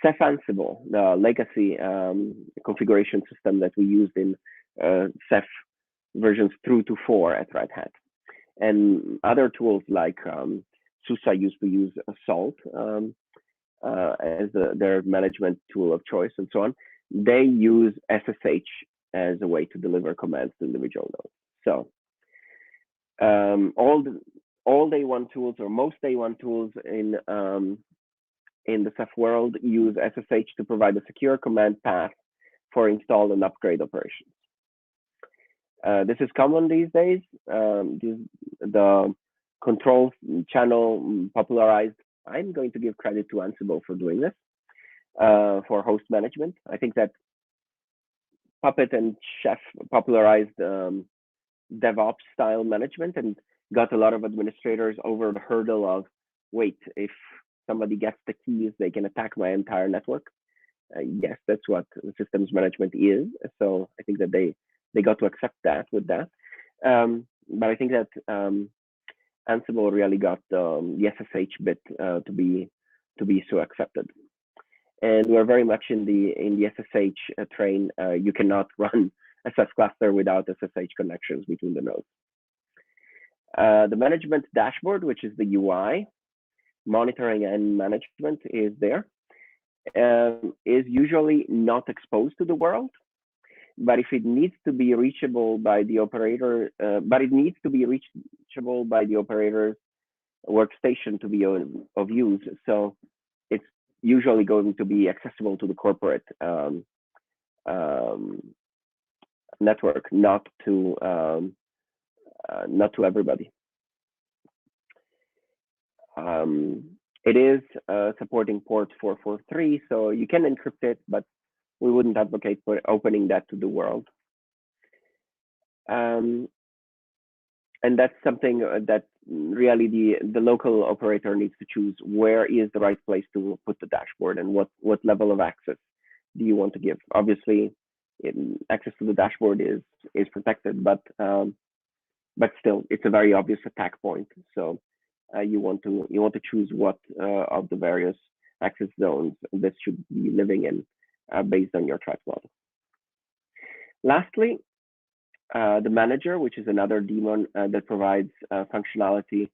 [SPEAKER 1] Ceph Ansible, the legacy configuration system that we used in Ceph versions 3 to 4 at Red Hat. And other tools like SUSE used to use Salt as their management tool of choice and so on. They use SSH as a way to deliver commands to individual nodes. So all day one tools, or most day one tools in the Ceph world, use SSH to provide a secure command path for install and upgrade operations. This is common these days. The control channel popularized. I'm going to give credit to Ansible for doing this for host management. I think that Puppet and Chef popularized DevOps style management and got a lot of administrators over the hurdle of, wait, if somebody gets the keys, they can attack my entire network. Yes, that's what systems management is. So I think that they got to accept that with that. But I think that Ansible really got the SSH bit to be so accepted. And we're very much in the SSH train. You cannot run a Ceph cluster without SSH connections between the nodes. The management dashboard, which is the UI, monitoring and management is there, is usually not exposed to the world. But if it needs to be reachable by the operator, by the operator's workstation to be of use. So it's usually going to be accessible to the corporate network, not to everybody. It is supporting port 443, so you can encrypt it, but we wouldn't advocate for opening that to the world. And that's something that really the local operator needs to choose where is the right place to put the dashboard and what level of access do you want to give. Obviously, access to the dashboard is protected, but still, it's a very obvious attack point. So you want to choose what of the various access zones this should be living in based on your threat model. Lastly, the manager, which is another daemon that provides functionality.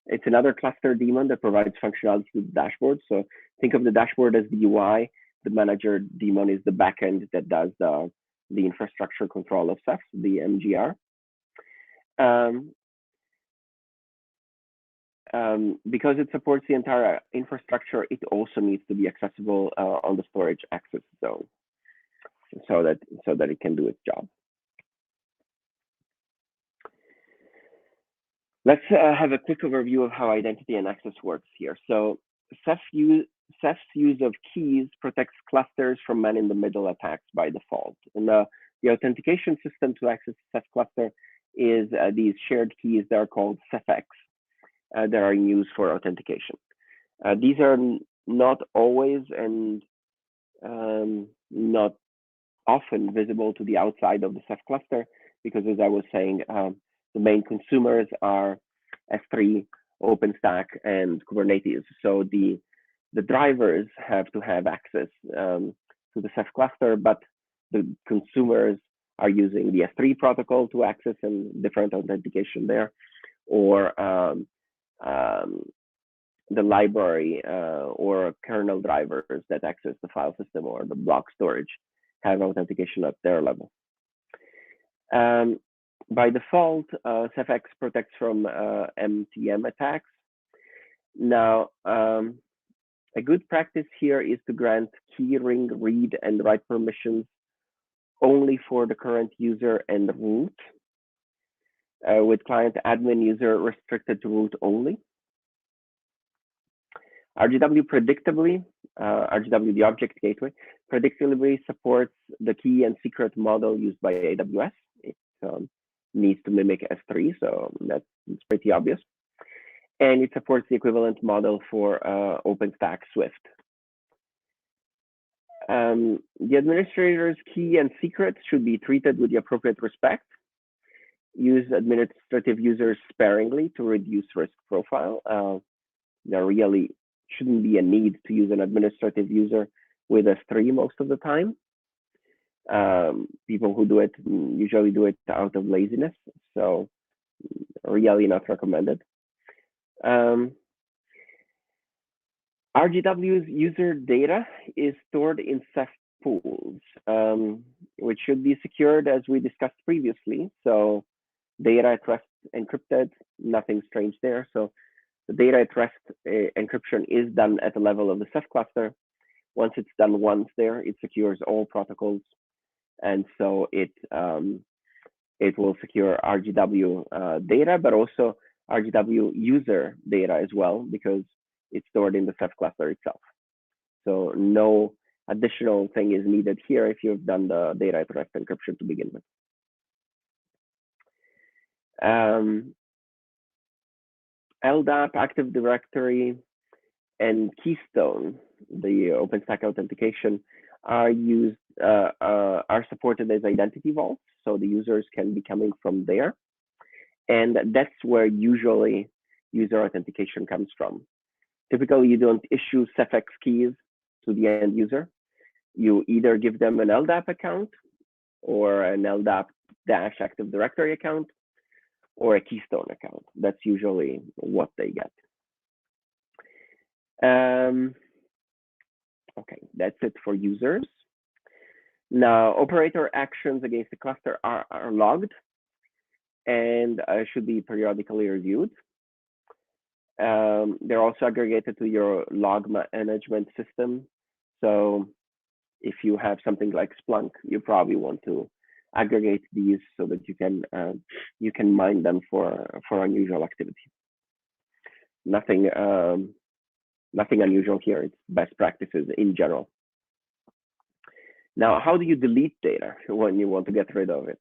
[SPEAKER 1] It's another cluster daemon that provides functionality to the dashboard. So think of the dashboard as the UI. The manager daemon is the backend that does the infrastructure control of Ceph, the MGR. Because it supports the entire infrastructure, it also needs to be accessible on the storage access zone, so that it can do its job. Let's have a quick overview of how identity and access works here. So Ceph use of keys protects clusters from man-in-the-middle attacks by default. And the authentication system to access Ceph cluster is these shared keys that are called CephX that are used for authentication. These are not always and not often visible to the outside of the Ceph cluster because, as I was saying, the main consumers are S3, OpenStack, and Kubernetes. So the drivers have to have access to the Ceph cluster, but the consumers are using the S3 protocol to access and different authentication there, or the library or kernel drivers that access the file system or the block storage have authentication at their level. By default, CephX protects from MTM attacks. Now, a good practice here is to grant keyring read and write permissions only for the current user and root, with client admin user restricted to root only. RGW predictably, RGW, the object gateway, predictably supports the key and secret model used by AWS. It needs to mimic S3, so that's pretty obvious. And it supports the equivalent model for OpenStack Swift. The administrator's key and secrets should be treated with the appropriate respect. Use administrative users sparingly to reduce risk profile. There really shouldn't be a need to use an administrative user with S3 most of the time. People who do it usually do it out of laziness, so really not recommended. RGW's user data is stored in Ceph pools, which should be secured as we discussed previously. So data at rest encrypted, nothing strange there. So the data at rest encryption is done at the level of the Ceph cluster. Once it's done once there, it secures all protocols. And so it will secure RGW data, but also RGW user data as well, because it's stored in the Ceph cluster itself. So no additional thing is needed here if you've done the data at rest encryption to begin with. LDAP, Active Directory, and Keystone, the OpenStack authentication, are supported as identity vaults, so the users can be coming from there. And that's where usually user authentication comes from. Typically, you don't issue CephX keys to the end user. You either give them an LDAP account or an LDAP-Active Directory account or a Keystone account. That's usually what they get. Okay, that's it for users. Now, operator actions against the cluster are logged and should be periodically reviewed. They're also aggregated to your log management system. So if you have something like Splunk, you probably want to aggregate these so that you can mine them for unusual activity. Nothing unusual here. It's best practices in general. Now, how do you delete data when you want to get rid of it?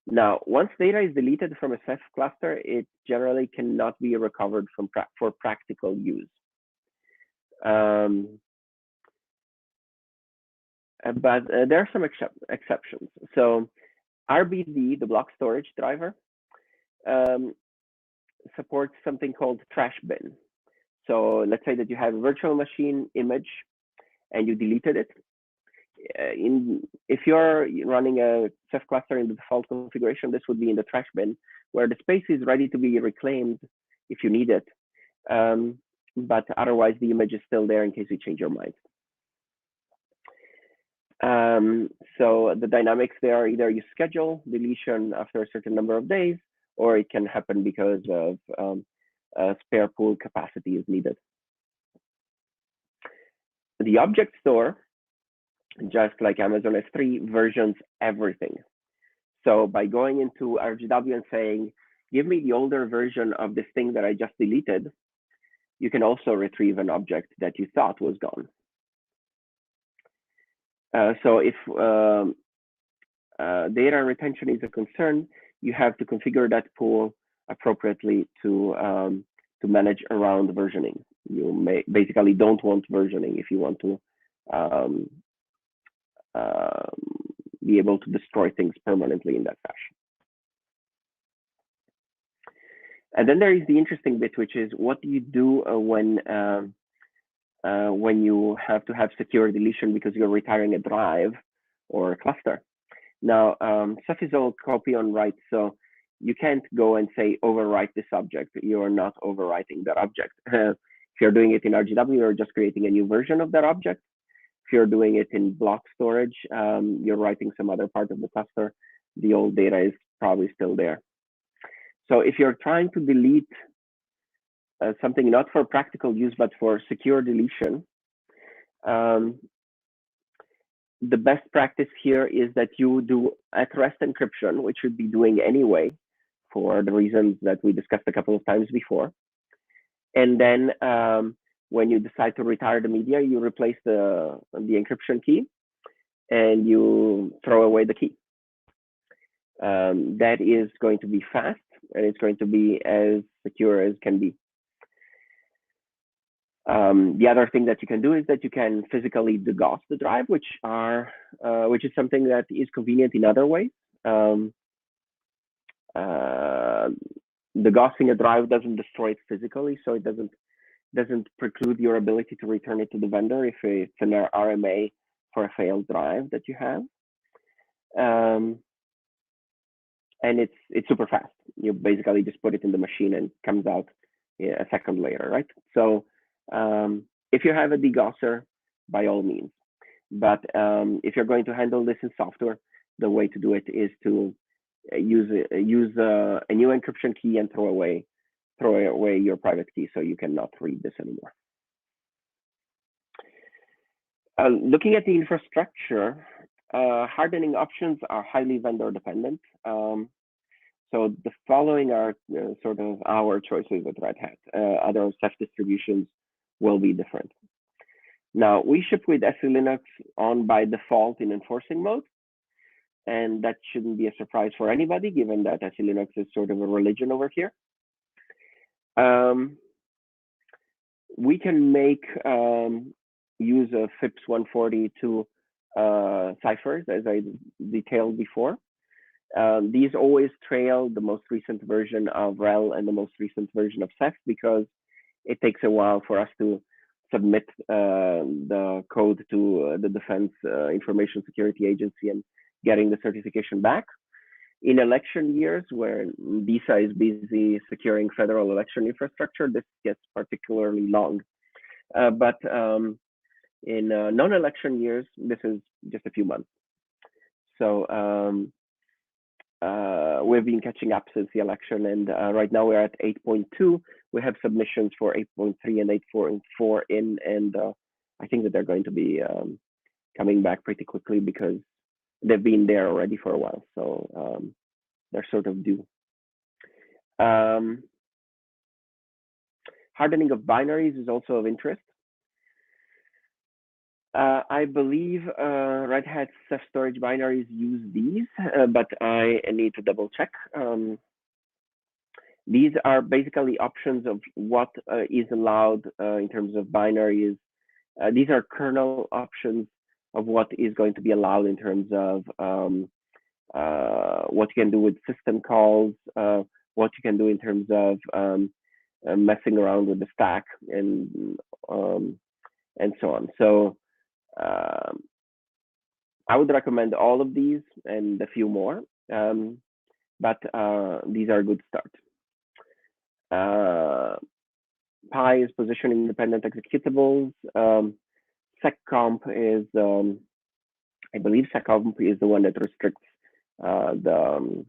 [SPEAKER 1] Now, once data is deleted from a Ceph cluster, it generally cannot be recovered for practical use. But there are some exceptions. So RBD, the block storage driver, supports something called trash bin. So let's say that you have a virtual machine image and you deleted it. If you're running a Ceph cluster in the default configuration, this would be in the trash bin, where the space is ready to be reclaimed if you need it. But otherwise, the image is still there in case you change your mind. So the dynamics there are either you schedule deletion after a certain number of days, or it can happen because of spare pool capacity is needed. The object store, just like Amazon S3, versions everything. So by going into RGW and saying, give me the older version of this thing that I just deleted, you can also retrieve an object that you thought was gone. So if data retention is a concern, you have to configure that pool appropriately to manage around versioning. You basically don't want versioning if you want to be able to destroy things permanently in that fashion. And then there is the interesting bit, which is what do you do when you have to have secure deletion because you're retiring a drive or a cluster? Now, stuff is all copy on write, so you can't go and say overwrite this object. You are not overwriting that object. If you're doing it in RGW, you're just creating a new version of that object. If you're doing it in block storage, you're writing some other part of the cluster. The old data is probably still there. So if you're trying to delete something not for practical use, but for secure deletion, the best practice here is that you do at-rest encryption, which you'd be doing anyway for the reasons that we discussed a couple of times before. And then when you decide to retire the media, you replace the encryption key and you throw away the key. That is going to be fast and it's going to be as secure as can be. The other thing that you can do is that you can physically degauss the drive, which is something that is convenient in other ways. Degaussing a drive doesn't destroy it physically, so it doesn't preclude your ability to return it to the vendor if it's an RMA for a failed drive that you have. And it's super fast. You basically just put it in the machine and it comes out a second later, right? So if you have a degausser, by all means. But if you're going to handle this in software, the way to do it is to use a new encryption key and throw away your private key so you cannot read this anymore. Looking at the infrastructure, hardening options are highly vendor dependent. So the following are sort of our choices at Red Hat. Other Ceph distributions will be different. Now, we ship with SE Linux on by default in enforcing mode, and that shouldn't be a surprise for anybody, given that SE Linux is sort of a religion over here. We can make use of FIPS 142 ciphers, as I detailed before. These always trail the most recent version of RHEL and the most recent version of Ceph because it takes a while for us to submit the code to the Defense Information Security Agency and getting the certification back. In election years, where DISA is busy securing federal election infrastructure, this gets particularly long. But in non-election years, this is just a few months. So we've been catching up since the election, and right now we're at 8.2. We have submissions for 8.3 and 8.4 in, and I think that they're going to be coming back pretty quickly because they've been there already for a while, so they're sort of due. Hardening of binaries is also of interest. I believe Red Hat Ceph storage binaries use these, but I need to double check. These are basically options of what is allowed in terms of binaries. These are kernel options of what is going to be allowed in terms of what you can do with system calls, what you can do in terms of messing around with the stack and so on. So I would recommend all of these and a few more, but these are a good start. Pi is position independent executables. SecComp is, I believe SecComp is the one that restricts the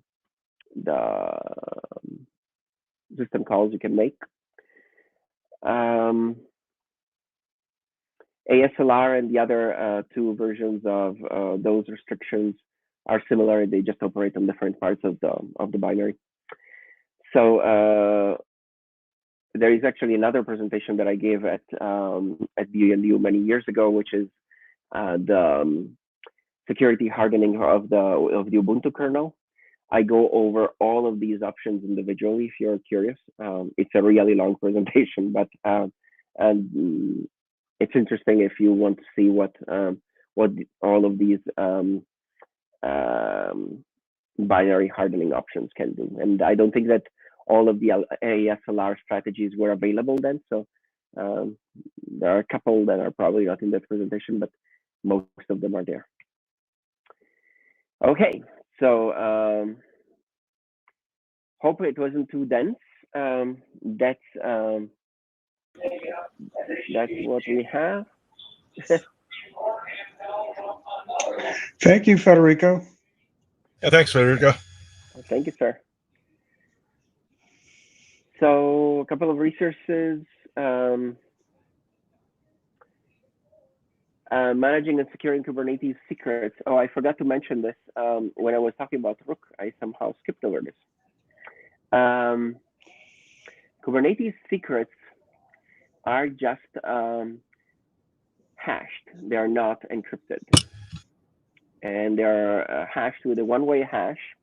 [SPEAKER 1] system calls you can make. ASLR and the other two versions of those restrictions are similar. They just operate on different parts of the binary. So there is actually another presentation that I gave at BYU many years ago, which is the security hardening of the Ubuntu kernel. I go over all of these options individually if you're curious. It's a really long presentation, but and it's interesting if you want to see what all of these binary hardening options can do. And I don't think that all of the AES-LR strategies were available then. So there are a couple that are probably not in that presentation, but most of them are there. Okay, so hope it wasn't too dense. That's what we have.
[SPEAKER 2] Thank you, Federico.
[SPEAKER 3] Yeah, thanks, Federico.
[SPEAKER 1] Thank you, sir. So a couple of resources. Managing and securing Kubernetes secrets. Oh, I forgot to mention this when I was talking about Rook. I somehow skipped over this. Kubernetes secrets are just hashed. They are not encrypted. And they're hashed with a one-way hash.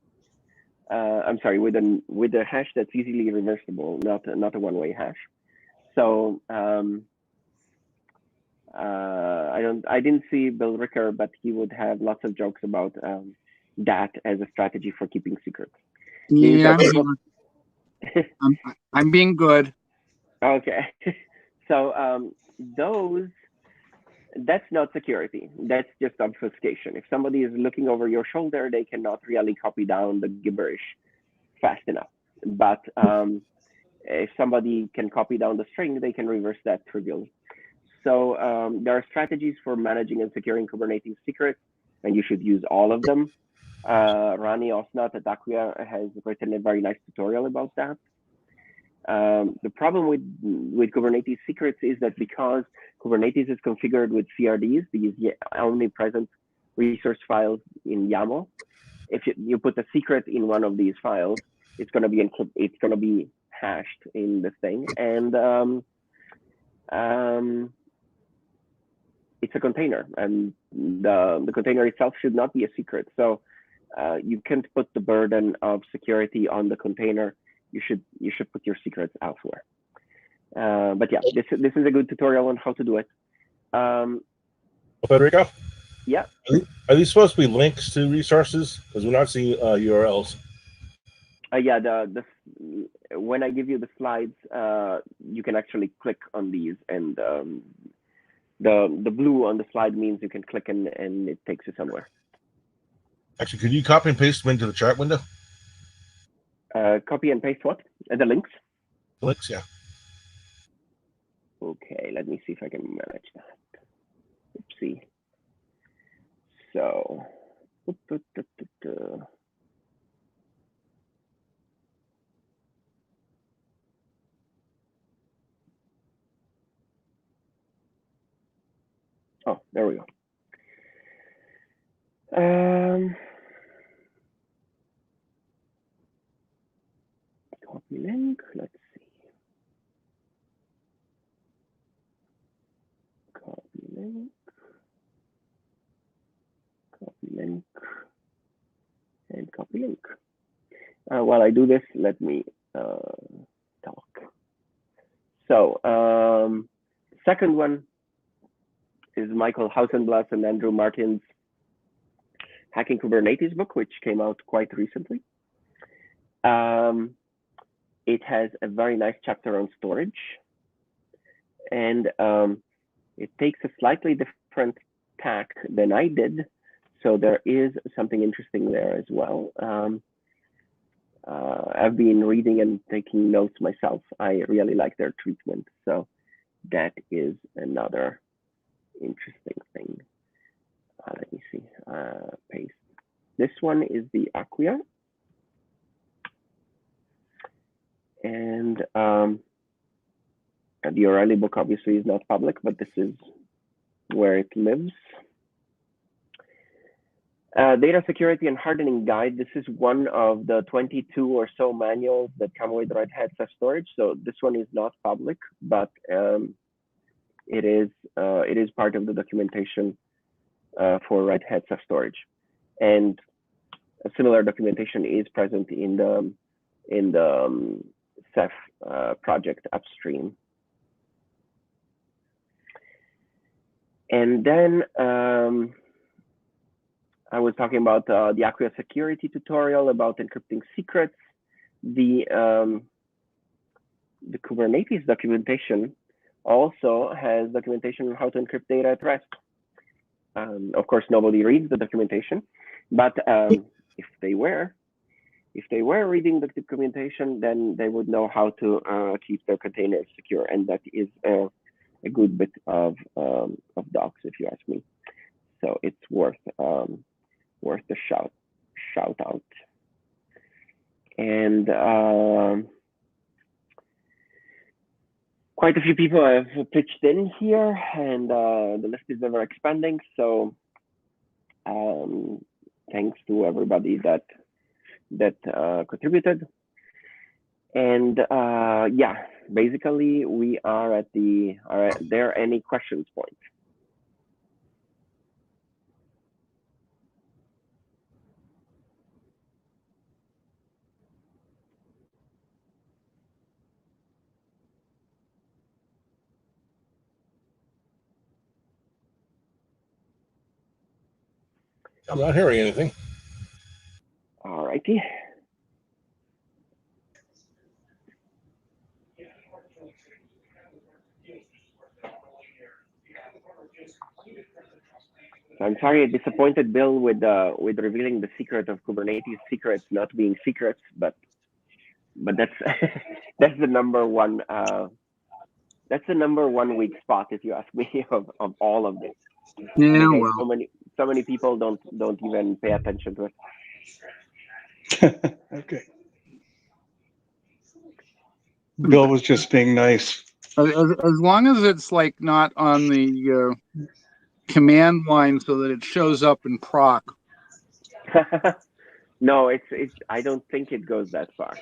[SPEAKER 1] I'm sorry, with a hash that's easily reversible, not a one-way hash. So I didn't see Bill Ricker, but he would have lots of jokes about that as a strategy for keeping secrets.
[SPEAKER 4] Yeah, I'm being good.
[SPEAKER 1] Okay, so that's not security. That's just obfuscation. If somebody is looking over your shoulder, they cannot really copy down the gibberish fast enough. But if somebody can copy down the string, they can reverse that trivially. So there are strategies for managing and securing Kubernetes secrets, and you should use all of them. Rani Osnat at Acquia has written a very nice tutorial about that. The problem with Kubernetes secrets is that because Kubernetes is configured with CRDs, these omnipresent resource files in YAML, if you put a secret in one of these files, it's going to be hashed in the thing, and it's a container, and the container itself should not be a secret. So you can't put the burden of security on the container. You should put your secrets elsewhere. But yeah, this is a good tutorial on how to do it.
[SPEAKER 3] Federico?
[SPEAKER 1] Yeah.
[SPEAKER 3] Are these supposed to be links to resources? Because we're not seeing URLs.
[SPEAKER 1] Yeah, when I give you the slides, you can actually click on these, and the blue on the slide means you can click and it takes you somewhere.
[SPEAKER 3] Actually, could you copy and paste them into the chat window?
[SPEAKER 1] Copy and paste what? The links?
[SPEAKER 3] Links, yeah.
[SPEAKER 1] Okay, let me see if I can manage that. Oopsie. So, oh, there we go. Copy link, let's see. Copy link, and copy link. While I do this, let me talk. So, second one is Michael Hausenblatt and Andrew Martin's Hacking Kubernetes book, which came out quite recently. It has a very nice chapter on storage, and it takes a slightly different tack than I did. So there is something interesting there as well. I've been reading and taking notes myself. I really like their treatment. So that is another interesting thing. Let me see, paste. This one is the Acquia. And the O'Reilly book obviously is not public, but this is where it lives. Data security and hardening guide. This is one of the 22 or so manuals that come with Red Hat Self-Storage. So this one is not public, but it is part of the documentation for Red Hat Self-Storage, and a similar documentation is present in the Ceph project upstream. And then I was talking about the Acquia security tutorial about encrypting secrets. The Kubernetes documentation also has documentation on how to encrypt data at rest. Of course, nobody reads the documentation, but if they were reading the documentation, then they would know how to keep their containers secure, and that is a good bit of docs, if you ask me. So it's worth the shout out. And quite a few people have pitched in here, and the list is ever expanding. So thanks to everybody that contributed. And yeah, basically we are at the, are there any questions point?
[SPEAKER 3] I'm not hearing anything.
[SPEAKER 1] All righty. I'm sorry, I disappointed Bill with revealing the secret of Kubernetes secrets not being secrets, but that's that's the number one weak spot, if you ask me, of all of this.
[SPEAKER 4] Yeah,
[SPEAKER 1] Because
[SPEAKER 4] well,
[SPEAKER 1] so many people don't even pay attention to it.
[SPEAKER 2] Okay. Bill was just being nice.
[SPEAKER 4] as long as it's like not on the command line so that it shows up in proc.
[SPEAKER 1] No, it's I don't think it goes that far.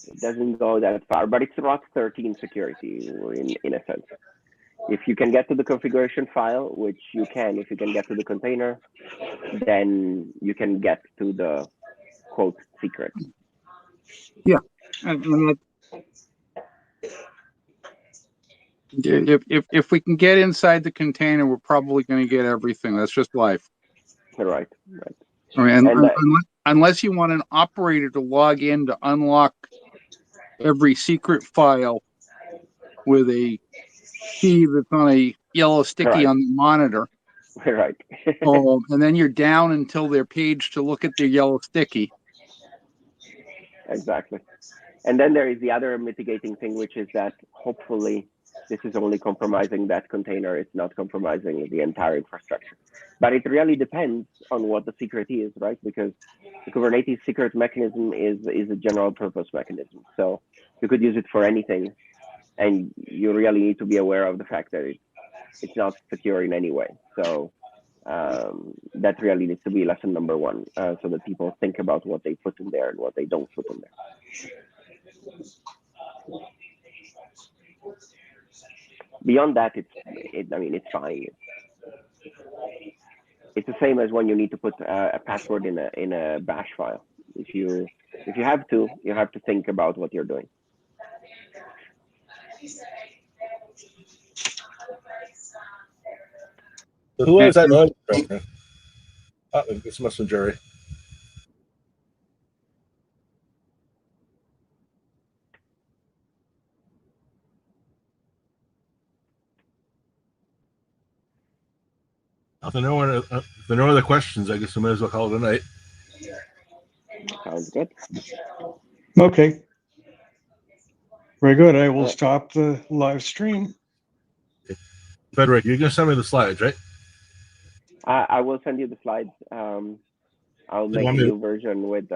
[SPEAKER 1] It doesn't go that far, but it's ROT 13 security in a sense. If you can get to the configuration file, which you can, if you can get to the container, then you can get to the quote secret.
[SPEAKER 4] Yeah, and if we can get inside the container, we're probably going to get everything. That's just life.
[SPEAKER 1] Right.
[SPEAKER 4] I mean,
[SPEAKER 1] And
[SPEAKER 4] unless you want an operator to log in to unlock every secret file with a key that's on a yellow sticky
[SPEAKER 1] Right.
[SPEAKER 4] on the monitor.
[SPEAKER 1] Right.
[SPEAKER 4] And then you're down until they're paged to look at their yellow sticky.
[SPEAKER 1] Exactly. And then there is the other mitigating thing, which is that hopefully this is only compromising that container. It's not compromising the entire infrastructure. But it really depends on what the secret is, right? Because the Kubernetes secret mechanism is a general purpose mechanism. So you could use it for anything. And you really need to be aware of the fact that it's not secure in any way. So that really needs to be lesson number one, so that people think about what they put in there and what they don't put in there. Beyond that, I mean, it's fine. It's the same as when you need to put a password in a bash file. If you have to, you have to think about what you're doing.
[SPEAKER 3] So who has that noise? This must have been Jerry. If there are no other questions, I guess we might as well call it a night.
[SPEAKER 1] Sounds good.
[SPEAKER 2] Okay. Very good. I will stop the live stream.
[SPEAKER 3] Frederick, you're going to send me the slides, right?
[SPEAKER 1] I will send you the slides. I'll make a new version with